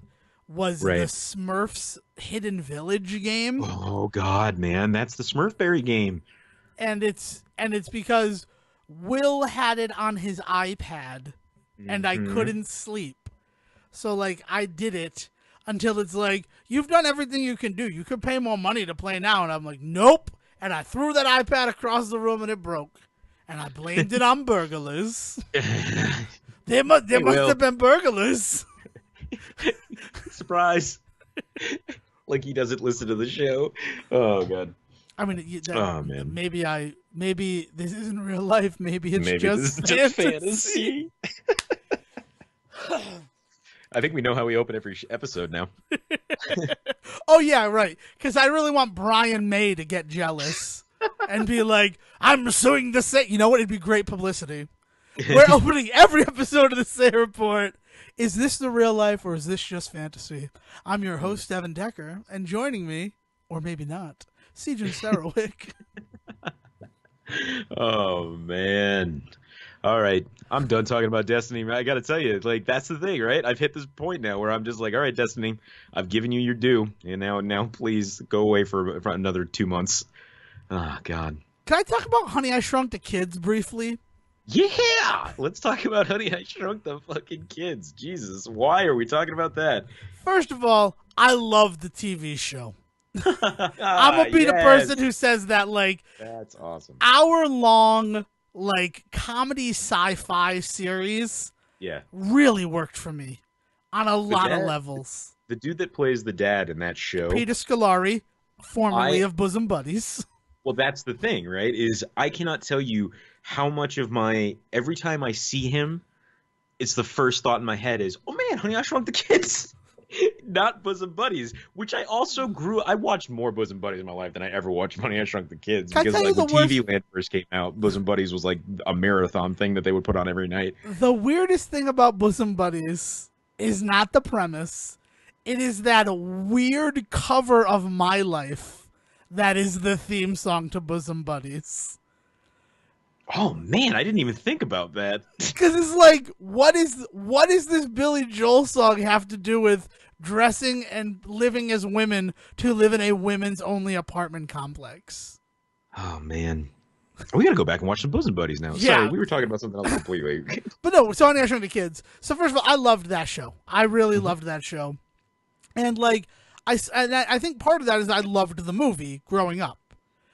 was the Right. Smurfs Hidden Village game. Oh God, man, that's the Smurfberry game. And it's because Will had it on his iPad and I Mhm. couldn't sleep. So like I did it until it's like, you've done everything you can do. You could pay more money to play now. And I'm like, nope. And I threw that iPad across the room and it broke. And I blamed it on burglars. There must Will. have been burglars. Surprise. Like he doesn't listen to the show. Oh God. I mean, Oh, man. Maybe this isn't real life. Maybe it's Maybe just this is fantasy. I think we know how we open every episode now. Oh yeah, right. Because I really want Brian May to get jealous and be like, "I'm suing the Say." You know what? It'd be great publicity. We're opening every episode of the Say Report. Is this the real life or is this just fantasy? I'm your host, Devin Decker, and joining me, or maybe not, Sejohn Sarrowick. Oh man. All right, I'm done talking about Destiny. I gotta tell you, like that's the thing, right? I've hit this point now where I'm just like, all right, Destiny, I've given you your due, and now please go away for another 2 months. Oh God. Can I talk about Honey I Shrunk the Kids briefly? Yeah, let's talk about Honey I Shrunk the fucking Kids. Jesus, why are we talking about that? First of all, I love the TV show. I'm Ah, gonna be the person yes, who says that like that's awesome. hour-long like comedy sci-fi series Yeah, really worked for me on a the lot of dad, levels. the dude that plays the dad in that show, Peter Scolari, formerly I of Bosom Buddies. well, that's the thing, right? Is I cannot tell you how much of my every time I see him, it's the first thought in my head is, oh man, Honey I Shrunk the Kids. Not Bosom Buddies, which I also grew. I watched more Bosom Buddies in my life than I ever watched Honey I Shrunk the Kids Can I because tell you like the when worst? TV Land first came out, Bosom Buddies was like a marathon thing that they would put on every night. The weirdest thing about Bosom Buddies is not the premise. It is that weird cover of My Life that is the theme song to Bosom Buddies. Oh man, I didn't even think about that. Because it's like, what is this Billy Joel song have to do with dressing and living as women to live in a women's only apartment complex? Oh man, we gotta go back and watch some Bosom Buddies now. Yeah. Sorry, we were talking about something else completely. But no, so Honey I Shrunk the Kids. So first of all, I loved that show. I really loved that show, and like I think part of that is I loved the movie growing up.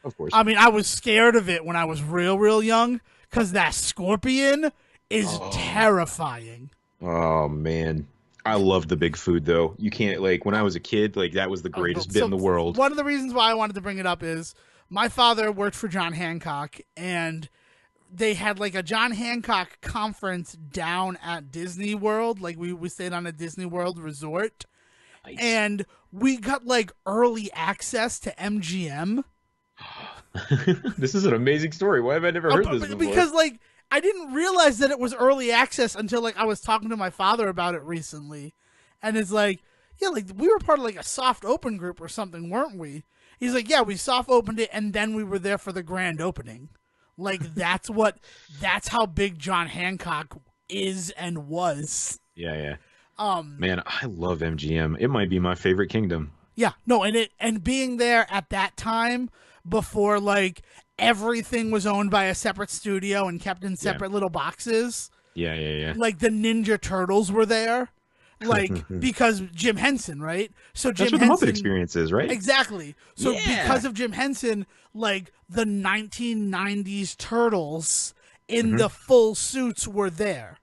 Of course. I mean, I was scared of it when I was real young because that scorpion is terrifying. Oh man, I love the big food though. You can't like when I was a kid, like that was the greatest bit in the world. One of the reasons why I wanted to bring it up is my father worked for John Hancock, and they had like a John Hancock conference down at Disney World. Like we stayed on a Disney World resort, Nice. and we got like early access to MGM. This is an amazing story. Why have I never heard this before? Because like I didn't realize that it was early access until like I was talking to my father about it recently, and it's like, yeah, like we were part of like a soft open group or something, weren't we? He's like, yeah, we soft opened it and then we were there for the grand opening. Like that's how big John Hancock is and was. Yeah. Man, I love MGM. It might be my favorite kingdom. Yeah, no, and being there at that time before like everything was owned by a separate studio and kept in separate little boxes. Yeah. Like the Ninja Turtles were there, like because Jim Henson, right? So That's Jim what the Henson Muppet Experience is, right? exactly. So Yeah. because of Jim Henson, like the 1990s Turtles in the full suits were there,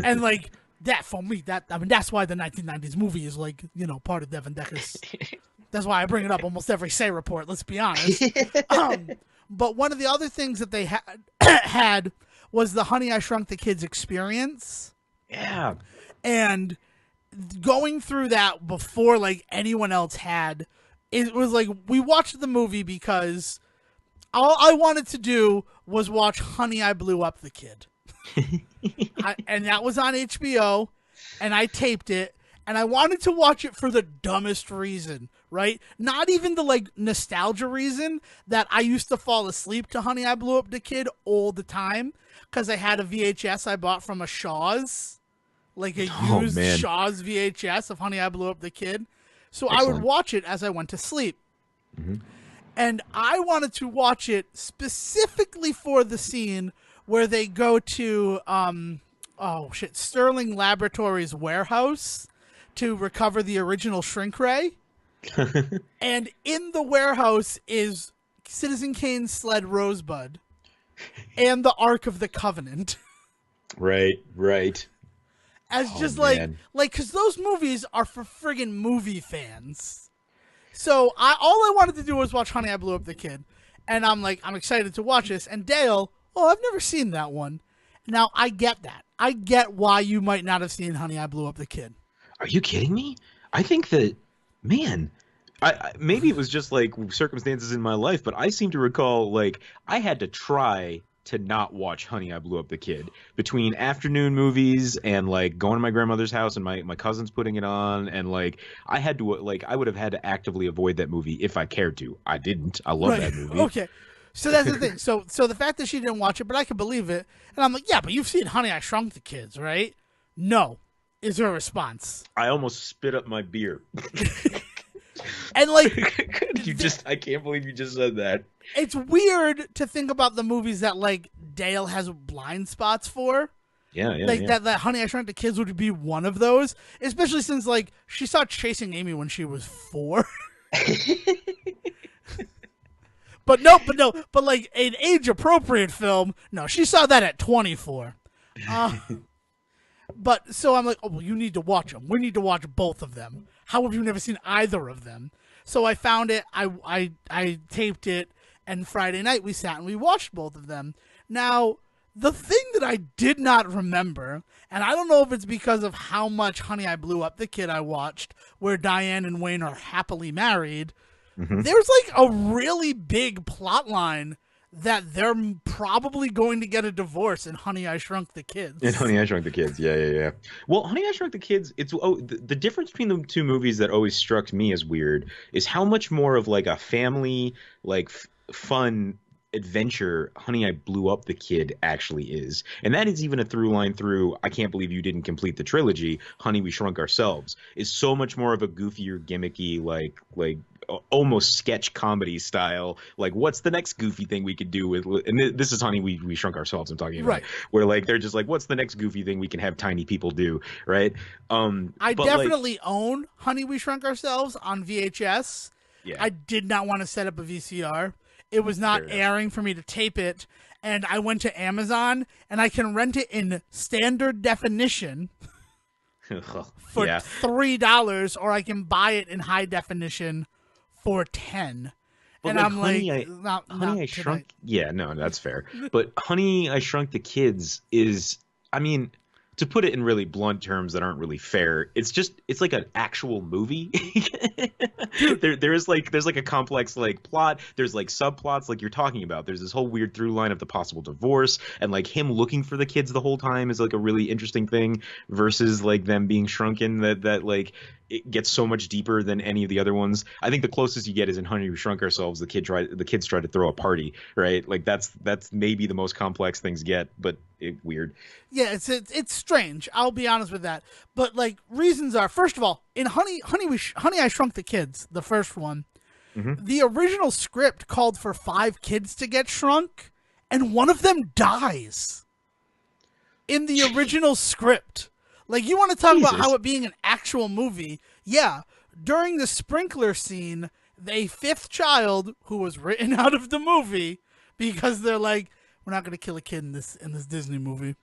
and like that for me, that's why the 1990s movie is like part of Devon Decker's. That's why I bring it up almost every Say report. Let's be honest. But one of the other things that they had was the Honey I Shrunk the Kids experience, Yeah. and going through that before like anyone else had, it was like we watched the movie because all I wanted to do was watch Honey I Blew Up the Kid, and that was on HBO, and I taped it. And I wanted to watch it for the dumbest reason, right? Not even the like nostalgia reason that I used to fall asleep to Honey I Blew Up the Kid all the time because I had a VHS I bought from a Shaw's, like a used Shaw's VHS of Honey I Blew Up the Kid. So I would watch it as I went to sleep. And I wanted to watch it specifically for the scene where they go to Sterling Laboratories warehouse to recover the original shrink ray. And in the warehouse is Citizen Kane's sled Rosebud and the Ark of the Covenant. Right. As just man. like because those movies are for friggin' movie fans. So all I wanted to do was watch Honey I Blew Up the Kid, and I'm excited to watch this. And Dale, I've never seen that one. Now I get that. I get why you might not have seen Honey I Blew Up the Kid. Are you kidding me? I think that, man, maybe it was just like circumstances in my life, but I seem to recall like I had to try to not watch Honey I Blew Up the Kid between afternoon movies and like going to my grandmother's house and my cousins putting it on, and like I would have had to actively avoid that movie if I cared to. I didn't. I love that movie. Okay. So that's the thing. So the fact that she didn't watch it, but I can believe it. And I'm like, yeah, but you've seen Honey, I Shrunk the Kids, right? No, is her response. I almost spit up my beer. And like, I can't believe you just said that. It's weird to think about the movies that like Dale has blind spots for. Yeah. Like that Honey, I Shrunk the Kids would be one of those, especially since like she saw Chasing Amy when she was 4. But like an age-appropriate film, no, she saw that at 24. But so I'm like, oh, well, you need to watch them. We need to watch both of them. How have you never seen either of them? So I found it, I taped it, and Friday night we sat and we watched both of them. Now, the thing that I did not remember, and I don't know if it's because of how much Honey, I Blew Up the Kid I watched, where Diane and Wayne are happily married, there's like a really big plot line that they're probably going to get a divorce in Honey, I Shrunk the Kids. In Honey, I Shrunk the Kids, yeah. Well, Honey, I Shrunk the Kids, the difference between the two movies that always struck me as weird is how much more of like a family, like fun adventure Honey, I Blew Up the Kid actually is. And that is even a through line through I Can't Believe You Didn't Complete the Trilogy, Honey, We Shrunk Ourselves, is so much more of a goofier, gimmicky, like almost sketch comedy style. Like, what's the next goofy thing we could do with, and this is Honey, We Shrunk Ourselves I'm talking about, right? Where like they're just like, what's the next goofy thing we can have tiny people do, right? I definitely own Honey, We Shrunk Ourselves on VHS. Yeah. I did not want to set up a VCR. It was not airing for me to tape it, and I went to Amazon, and I can rent it in standard definition for $3, or I can buy it in high definition for $10. But and like, I'm Honey, like, Honey, I Shrunk. Yeah, no, that's fair. But Honey, I Shrunk the Kids is, I mean, to put it in really blunt terms that aren't really fair, it's like an actual movie. there's like a complex like plot. There's like subplots like you're talking about. There's this whole weird through line of the possible divorce, and like him looking for the kids the whole time is like a really interesting thing versus like them being shrunken. That like it gets so much deeper than any of the other ones. I think the closest you get is in Honey, We Shrunk Ourselves. The kids try to throw a party, right? Like that's maybe the most complex things get, but weird. Yeah, it's strange. I'll be honest with that. But like reasons are, first of all, in Honey, I Shrunk the Kids, the first one, the original script called for 5 kids to get shrunk, and one of them dies. In the original script. Like, you want to talk about how it being an actual movie? Yeah. During the sprinkler scene, a 5th child who was written out of the movie because they're like, we're not going to kill a kid in this Disney movie.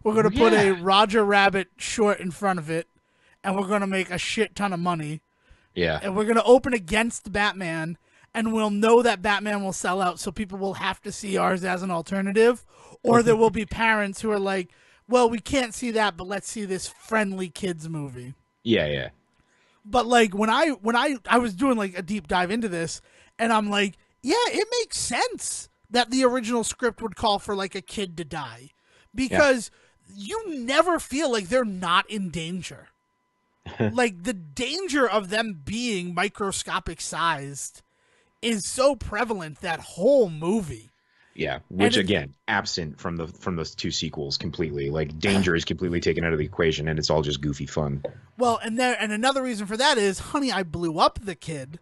We're going to put a Roger Rabbit short in front of it, and we're going to make a shit ton of money. Yeah. And we're going to open against Batman, and we'll know that Batman will sell out, so people will have to see ours as an alternative. Or there will be parents who are like, well, we can't see that, but let's see this friendly kids movie. Yeah. But like when I was doing like a deep dive into this, and I'm like, yeah, it makes sense that the original script would call for like a kid to die, because you never feel like they're not in danger. Like the danger of them being microscopic sized is so prevalent that whole movie. Yeah, which again, absent from those 2 sequels completely. Like danger is completely taken out of the equation, and it's all just goofy fun. Well, and another reason for that is Honey, I Blew Up the Kid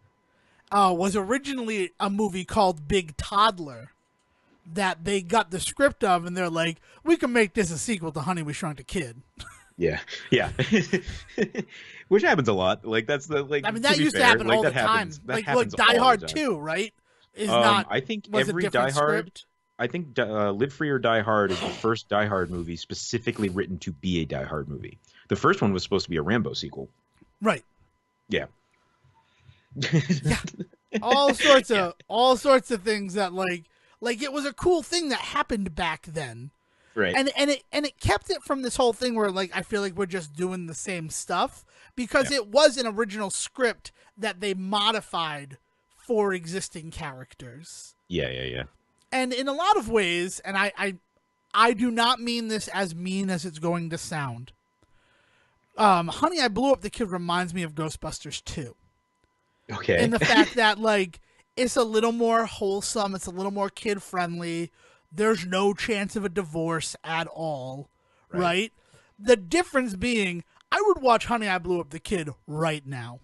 was originally a movie called Big Toddler that they got the script of, and they're like, we can make this a sequel to Honey, We Shrunk the Kid. Yeah. Which happens a lot. Like that's the like. I mean, that used to happen all the time. Like Die Hard 2, right? I think every Die Hard. I think Live Free or Die Hard is the first Die Hard movie specifically written to be a Die Hard movie. The first one was supposed to be a Rambo sequel. Right. Yeah. Yeah. All sorts of things that like it was a cool thing that happened back then. Right. And it kept it from this whole thing where like I feel like we're just doing the same stuff, because it was an original script that they modified for existing characters. Yeah. And in a lot of ways, and I do not mean this as mean as it's going to sound. Honey, I Blew Up the Kid reminds me of Ghostbusters 2. Okay. In the fact that like it's a little more wholesome. It's a little more kid friendly. There's no chance of a divorce at all, right? The difference being, I would watch Honey, I Blew Up the Kid right now.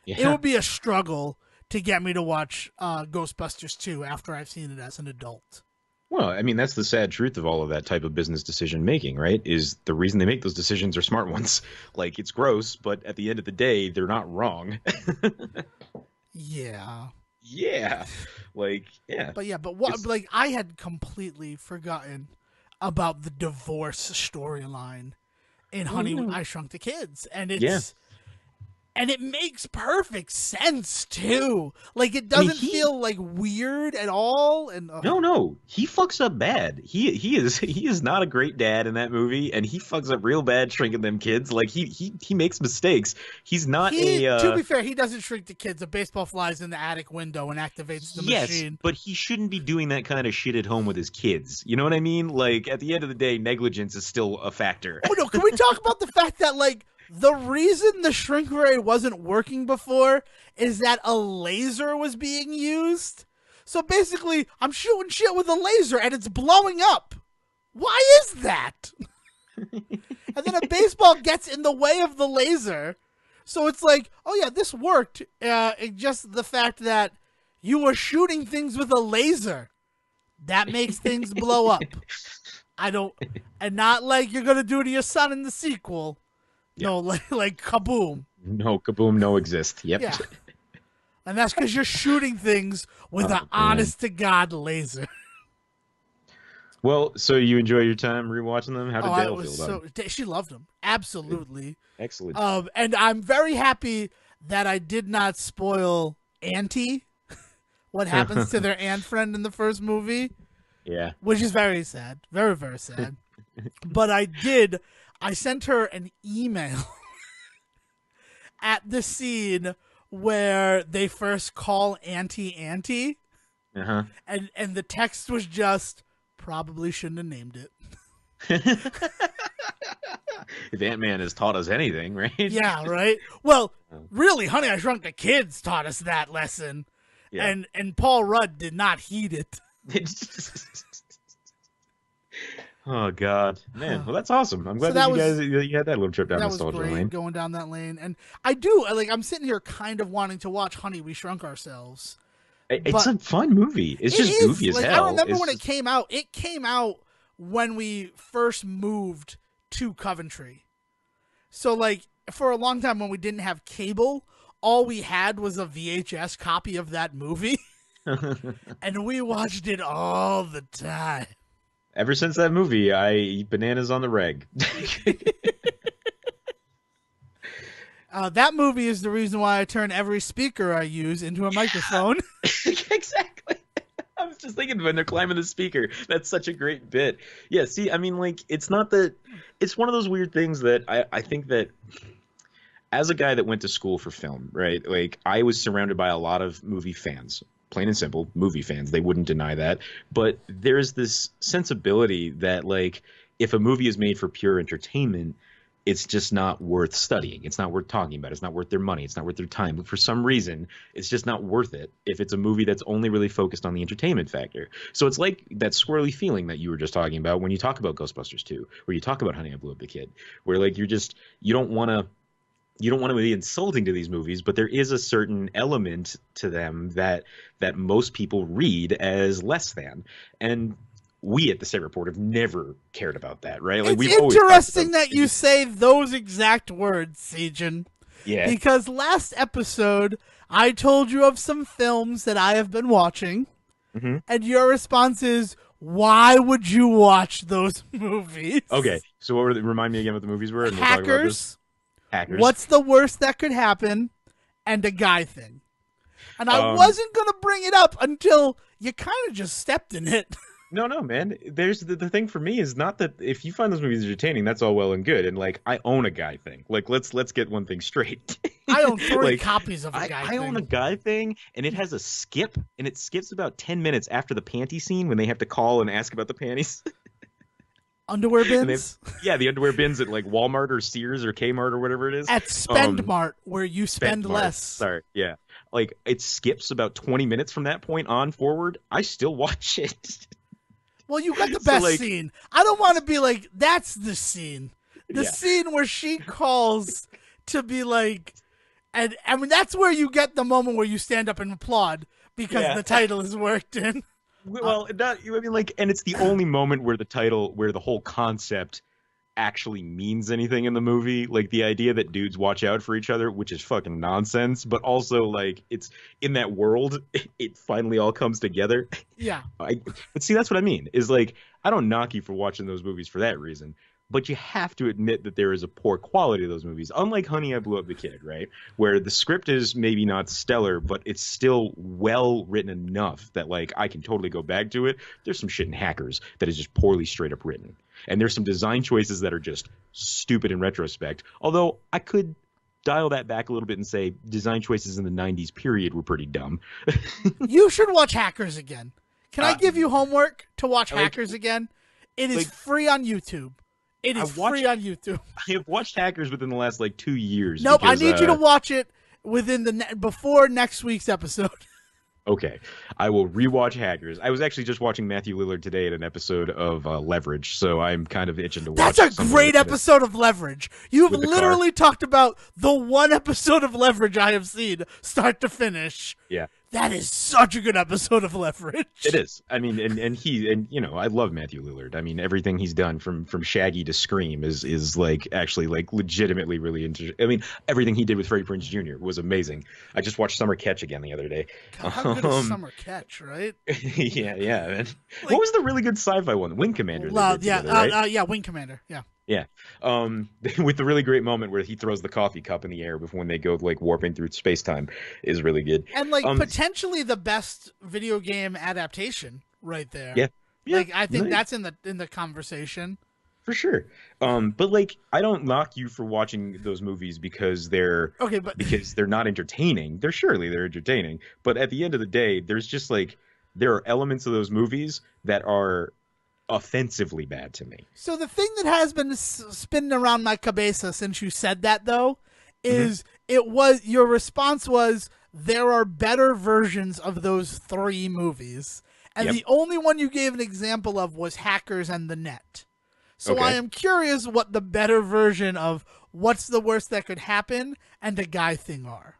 Yeah. It would be a struggle to get me to watch Ghostbusters 2 after I've seen it as an adult. Well, I mean, that's the sad truth of all of that type of business decision making, right? Is the reason they make those decisions are smart ones. Like, it's gross, but at the end of the day, they're not wrong. Yeah. Yeah. Like, yeah. But what? Like, I had completely forgotten about the divorce storyline in Honey, I Shrunk the Kids, and it's and it makes perfect sense too. Like, it doesn't feel like weird at all. And no, he fucks up bad. He is not a great dad in that movie, and he fucks up real bad shrinking them kids. Like, he makes mistakes. He's not To be fair, he doesn't shrink the kids. A baseball flies in the attic window and activates the machine. Yes, but he shouldn't be doing that kind of shit at home with his kids. You know what I mean? Like, at the end of the day, negligence is still a factor. Oh no, can we talk about the fact that, like, the reason the shrink ray wasn't working before is that a laser was being used? So basically, I'm shooting shit with a laser and it's blowing up. Why is that? And then a baseball gets in the way of the laser. So it's like, oh yeah, this worked. Just the fact that you were shooting things with a laser, that makes things blow up. And not like you're going to do to your son in the sequel. Yeah. No, like kaboom. No, kaboom, no exist. Yep. Yeah. And that's because you're shooting things with an honest-to-God laser. Well, so you enjoy your time rewatching them? How did Dale feel about them? She loved them. Absolutely. Excellent. And I'm very happy that I did not spoil Auntie, what happens to their ant friend in the first movie. Yeah. Which is very sad. Very, very sad. But I sent her an email at the scene where they first call Auntie. Uh-huh. And the text was just, probably shouldn't have named it. If Ant-Man has taught us anything, right? Yeah, right? Well, really, Honey, I Shrunk the Kids taught us that lesson. Yeah. And Paul Rudd did not heed it. Oh God, man! Well, that's awesome. I'm glad you had that little trip down nostalgia lane. That was great, going down that lane. And I'm sitting here kind of wanting to watch Honey, We Shrunk Ourselves. It's a fun movie. It's just goofy as hell. I remember when it came out. It came out when we first moved to Coventry. So, like, for a long time when we didn't have cable, all we had was a VHS copy of that movie, and we watched it all the time. Ever since that movie, I eat bananas on the reg. That movie is the reason why I turn every speaker I use into a microphone. Exactly. I was just thinking when they're climbing the speaker. That's such a great bit. Yeah, see, I mean, like, it's not that... It's one of those weird things that I think that... As a guy that went to school for film, right? Like, I was surrounded by a lot of movie fans. Plain and simple, movie fans. They wouldn't deny that. But there's this sensibility that, like, if a movie is made for pure entertainment, it's just not worth studying. It's not worth talking about. It's not worth their money. It's not worth their time. But for some reason, it's just not worth it if it's a movie that's only really focused on the entertainment factor. So it's like that squirrely feeling that you were just talking about when you talk about Ghostbusters 2, where you talk about Honey, I Blew Up the Kid, where, like, you don't want to be insulting to these movies, but there is a certain element to them that most people read as less than. And we at the State Report have never cared about that, right? Like, it's interesting that you say those exact words, Sejohn. Yeah. Because last episode, I told you of some films that I have been watching, and your response is, why would you watch those movies? Okay, so remind me again what the movies were, and we'll Hackers. talk about this. Hackers. What's the worst that could happen? And a guy thing. And I wasn't going to bring it up until you kind of just stepped in it. No, man. There's the thing for me is not that if you find those movies entertaining, that's all well and good. And, like, I own a guy thing. Like, let's get one thing straight. I own 3 copies of a guy thing. I own a guy thing, and it has a skip, and it skips about 10 minutes after the panty scene when they have to call and ask about the panties. Underwear bins? The underwear bins at, like, Walmart or Sears or Kmart or whatever it is. At Spend Mart, where you spend less. Sorry, yeah. like it skips about 20 minutes from that point on forward, I still watch it. Well, you got the So best like, scene. I don't want to be like, that's the scene. The yeah, scene where she calls to be like, and I mean, that's where you get the moment where you stand up and applaud because yeah. the title is worked in. Well, that I mean, like, and it's the only moment where where the whole concept actually means anything in the movie. Like the idea that dudes watch out for each other, which is fucking nonsense, but also like it's in that world, it finally all comes together. Yeah. But see, that's what I mean. Is like I don't knock you for watching those movies for that reason, but you have to admit that there is a poor quality of those movies. Unlike Honey, I Blew Up the Kid, right, where the script is maybe not stellar, but it's still well written enough that like I can totally go back to it. There's some shit in Hackers that is just poorly straight up written, and there's some design choices that are just stupid in retrospect. Although I could dial that back a little bit and say design choices in the 90s period were pretty dumb. You should watch Hackers again. Can I give you homework to watch like- Hackers again? It is like- free on YouTube. It is free on YouTube. I have watched Hackers within the last like 2 years. Nope, because, I need you to watch it within before next week's episode. Okay, I will rewatch Hackers. I was actually just watching Matthew Lillard today in an episode of Leverage, so I'm kind of itching to watch. That's a great episode of Leverage. You've With the literally talked about the one episode of Leverage I have seen, start to finish. Yeah. That is such a good episode of Leverage. It is. I mean, and you know, I love Matthew Lillard. I mean, everything he's done from Shaggy to Scream is like actually like legitimately really interesting. I mean, everything he did with Freddie Prinze Jr. was amazing. I just watched Summer Catch again the other day. God, how good is Summer Catch, right? yeah, man. Like, what was the really good sci-fi one? Wing Commander. Yeah, Wing Commander. Yeah. Yeah. With the really great moment where he throws the coffee cup in the air before when they go like warping through space-time is really good. And like potentially the best video game adaptation right there. Yeah. Like I think that's in the conversation. For sure. But like I don't knock you for watching those movies because they're not entertaining. They're entertaining. But at the end of the day, there's just like there are elements of those movies that are offensively bad to me. So the thing that has been spinning around my cabeza since you said that though is your response was there are better versions of those 3 movies, and the only one you gave an example of was Hackers and The Net. So I am curious what the better version of What's the Worst That Could Happen and A Guy Thing are.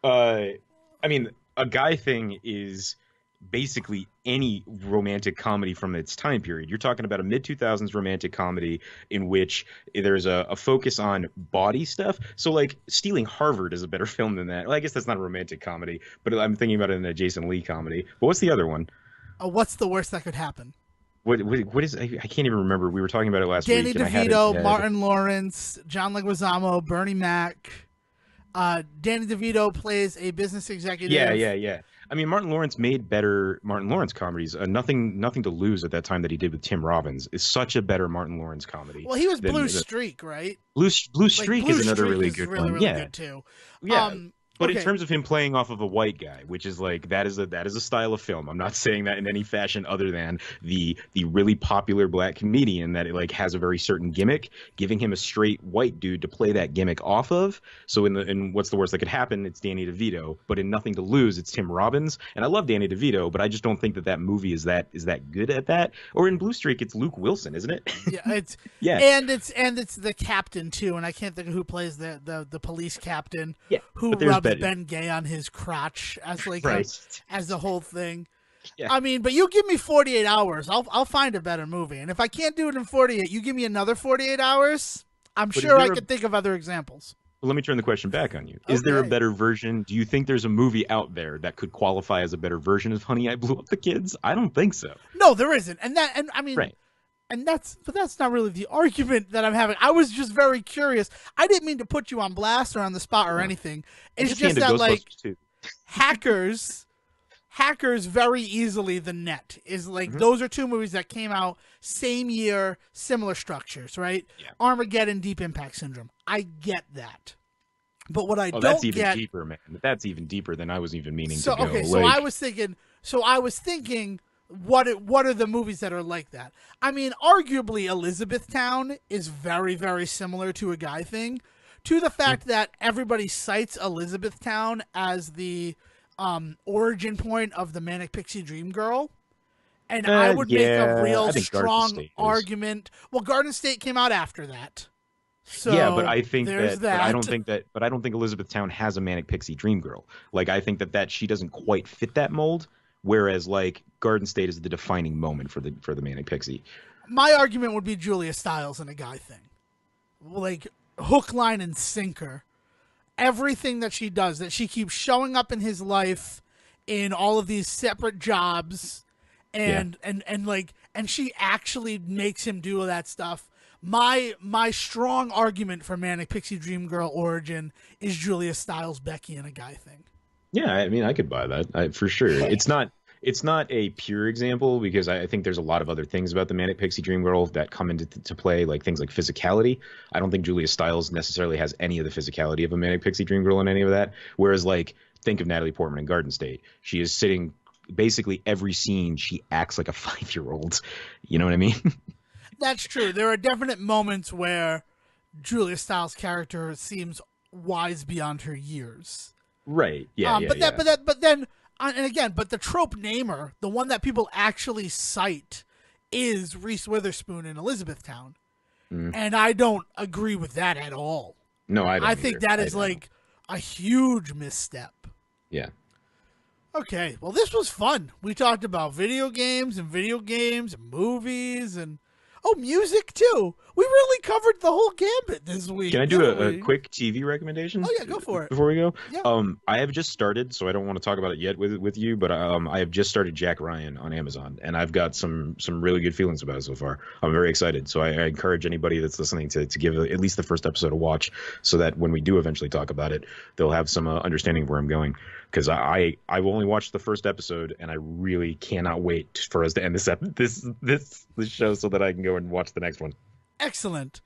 I mean, A Guy Thing is basically any romantic comedy from its time period. You're talking about a mid-2000s romantic comedy in which there's a focus on body stuff. So like Stealing Harvard is a better film than that. Well, I guess that's not a romantic comedy, but I'm thinking about it in a Jason Lee comedy. But what's the other one? What's the Worst That Could Happen? What is I can't even remember. We were talking about it last Danny week. DeVito, Martin Lawrence, John Leguizamo, Bernie Mac. Danny DeVito plays a business executive. Yeah. I mean, Martin Lawrence made better Martin Lawrence comedies. Nothing to Lose at that time that he did with Tim Robbins is such a better Martin Lawrence comedy. Well, he was Blue Streak, right? Blue Streak is another really good one. Really good too. Yeah. But in terms of him playing off of a white guy, which is like that is a style of film. I'm not saying that in any fashion other than the really popular black comedian that like has a very certain gimmick, giving him a straight white dude to play that gimmick off of. So in What's the Worst That Could Happen, it's Danny DeVito, but in Nothing to Lose, it's Tim Robbins. And I love Danny DeVito, but I just don't think that movie is that good at that. Or in Blue Streak, it's Luke Wilson, isn't it? Yeah, it's and it's the captain too, and I can't think of who plays the police captain. Yeah, who rubs Ben Gay on his crotch as like as the whole thing. Yeah. I mean, but you give me 48 hours, I'll find a better movie. And if I can't do it in 48, you give me another 48 hours, I'm sure I could think of other examples. Well, let me turn the question back on you. Is there a better version? Do you think there's a movie out there that could qualify as a better version of Honey, I Blew Up the Kids? I don't think so. No, there isn't. And I mean, and that's not really the argument that I'm having. I was just very curious. I didn't mean to put you on blast or on the spot or anything. It's just that like Hackers very easily, The Net is like those are 2 movies that came out same year, similar structures, right? Yeah. Armageddon, Deep Impact Syndrome. I get that. But what I don't that's even get, deeper, man. That's even deeper than I was even meaning to go. Okay, so I was thinking what are the movies that are like that? I mean, arguably Elizabethtown is very, very similar to A Guy Thing, to the fact that everybody cites Elizabethtown as the origin point of the Manic Pixie Dream Girl. And I would make a real strong argument. Well, Garden State came out after that. So yeah, but I think that. But I don't think that. But I don't think Elizabethtown has a Manic Pixie Dream Girl. Like, I think that she doesn't quite fit that mold. Whereas, like, Garden State is the defining moment for the Manic Pixie. My argument would be Julia Stiles and a guy thing, like hook, line, and sinker. Everything that she does, that she keeps showing up in his life in all of these separate jobs. And she actually makes him do that stuff. My strong argument for Manic Pixie Dream Girl origin is Julia Stiles, Becky, and a guy thing. Yeah, I mean, I could buy that for sure. It's not a pure example because I think there's a lot of other things about the Manic Pixie Dream Girl that come into play, like things like physicality. I don't think Julia Stiles necessarily has any of the physicality of a Manic Pixie Dream Girl in any of that. Whereas, like, think of Natalie Portman in Garden State. She is sitting. Basically every scene she acts like a 5-year-old. You know what I mean? That's true. There are definite moments where Julia Stiles' character seems wise beyond her years. Right. Yeah. But the trope namer, the one that people actually cite, is Reese Witherspoon in Elizabethtown. And I don't agree with that at all. No, I don't. I think that is like a huge misstep. Yeah. Okay, well, this was fun. We talked about video games and movies and music too. We really covered the whole gambit this week. Can I do a quick TV recommendation? Oh yeah, go for it. Before we go, yeah. I have just started, so I don't want to talk about it yet with you, but I have just started Jack Ryan on Amazon, and I've got some really good feelings about it so far. I'm very excited, so I encourage anybody that's listening to give at least the first episode a watch, so that when we do eventually talk about it, they'll have some understanding of where I'm going. Because I've only watched the first episode, and I really cannot wait for us to end this show so that I can go and watch the next one. Excellent.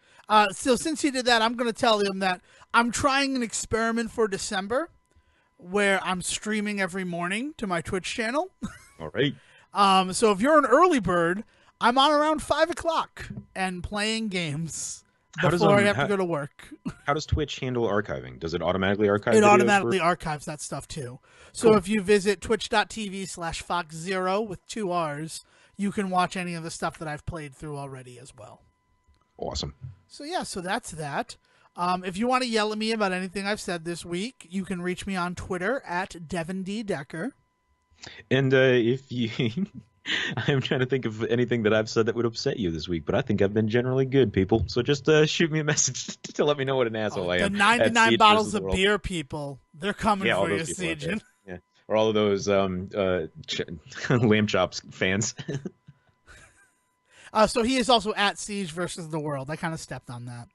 So since you did that, I'm going to tell him that I'm trying an experiment for December where I'm streaming every morning to my Twitch channel. All right. So if you're an early bird, I'm on around 5 o'clock and playing games before I have to go to work. How does Twitch handle archiving? Does it automatically archive? It automatically archives that stuff too. So cool. If you visit twitch.tv/Fox0 with 2 R's, you can watch any of the stuff that I've played through already as well. Awesome. So that's that. If you want to yell at me about anything I've said this week, you can reach me on Twitter at Devon D. Decker. And if you... I'm trying to think of anything that I've said that would upset you this week, but I think I've been generally good, people. So just shoot me a message to let me know what an asshole I am. The 99 bottles of beer people, they're coming for you, Sejohn. Yeah. Or all of those lamb chops fans. So he is also at Siege versus the World. I kind of stepped on that.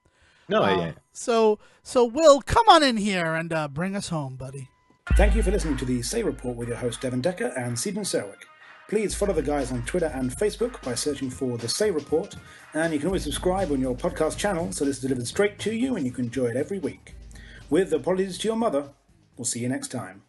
No, yeah. So Will, come on in here and bring us home, buddy. Thank you for listening to the Say Report with your host Devon Decker and Sejohn Serwick. Please follow the guys on Twitter and Facebook by searching for The Say Report, and you can always subscribe on your podcast channel so this is delivered straight to you and you can enjoy it every week. With apologies to your mother, we'll see you next time.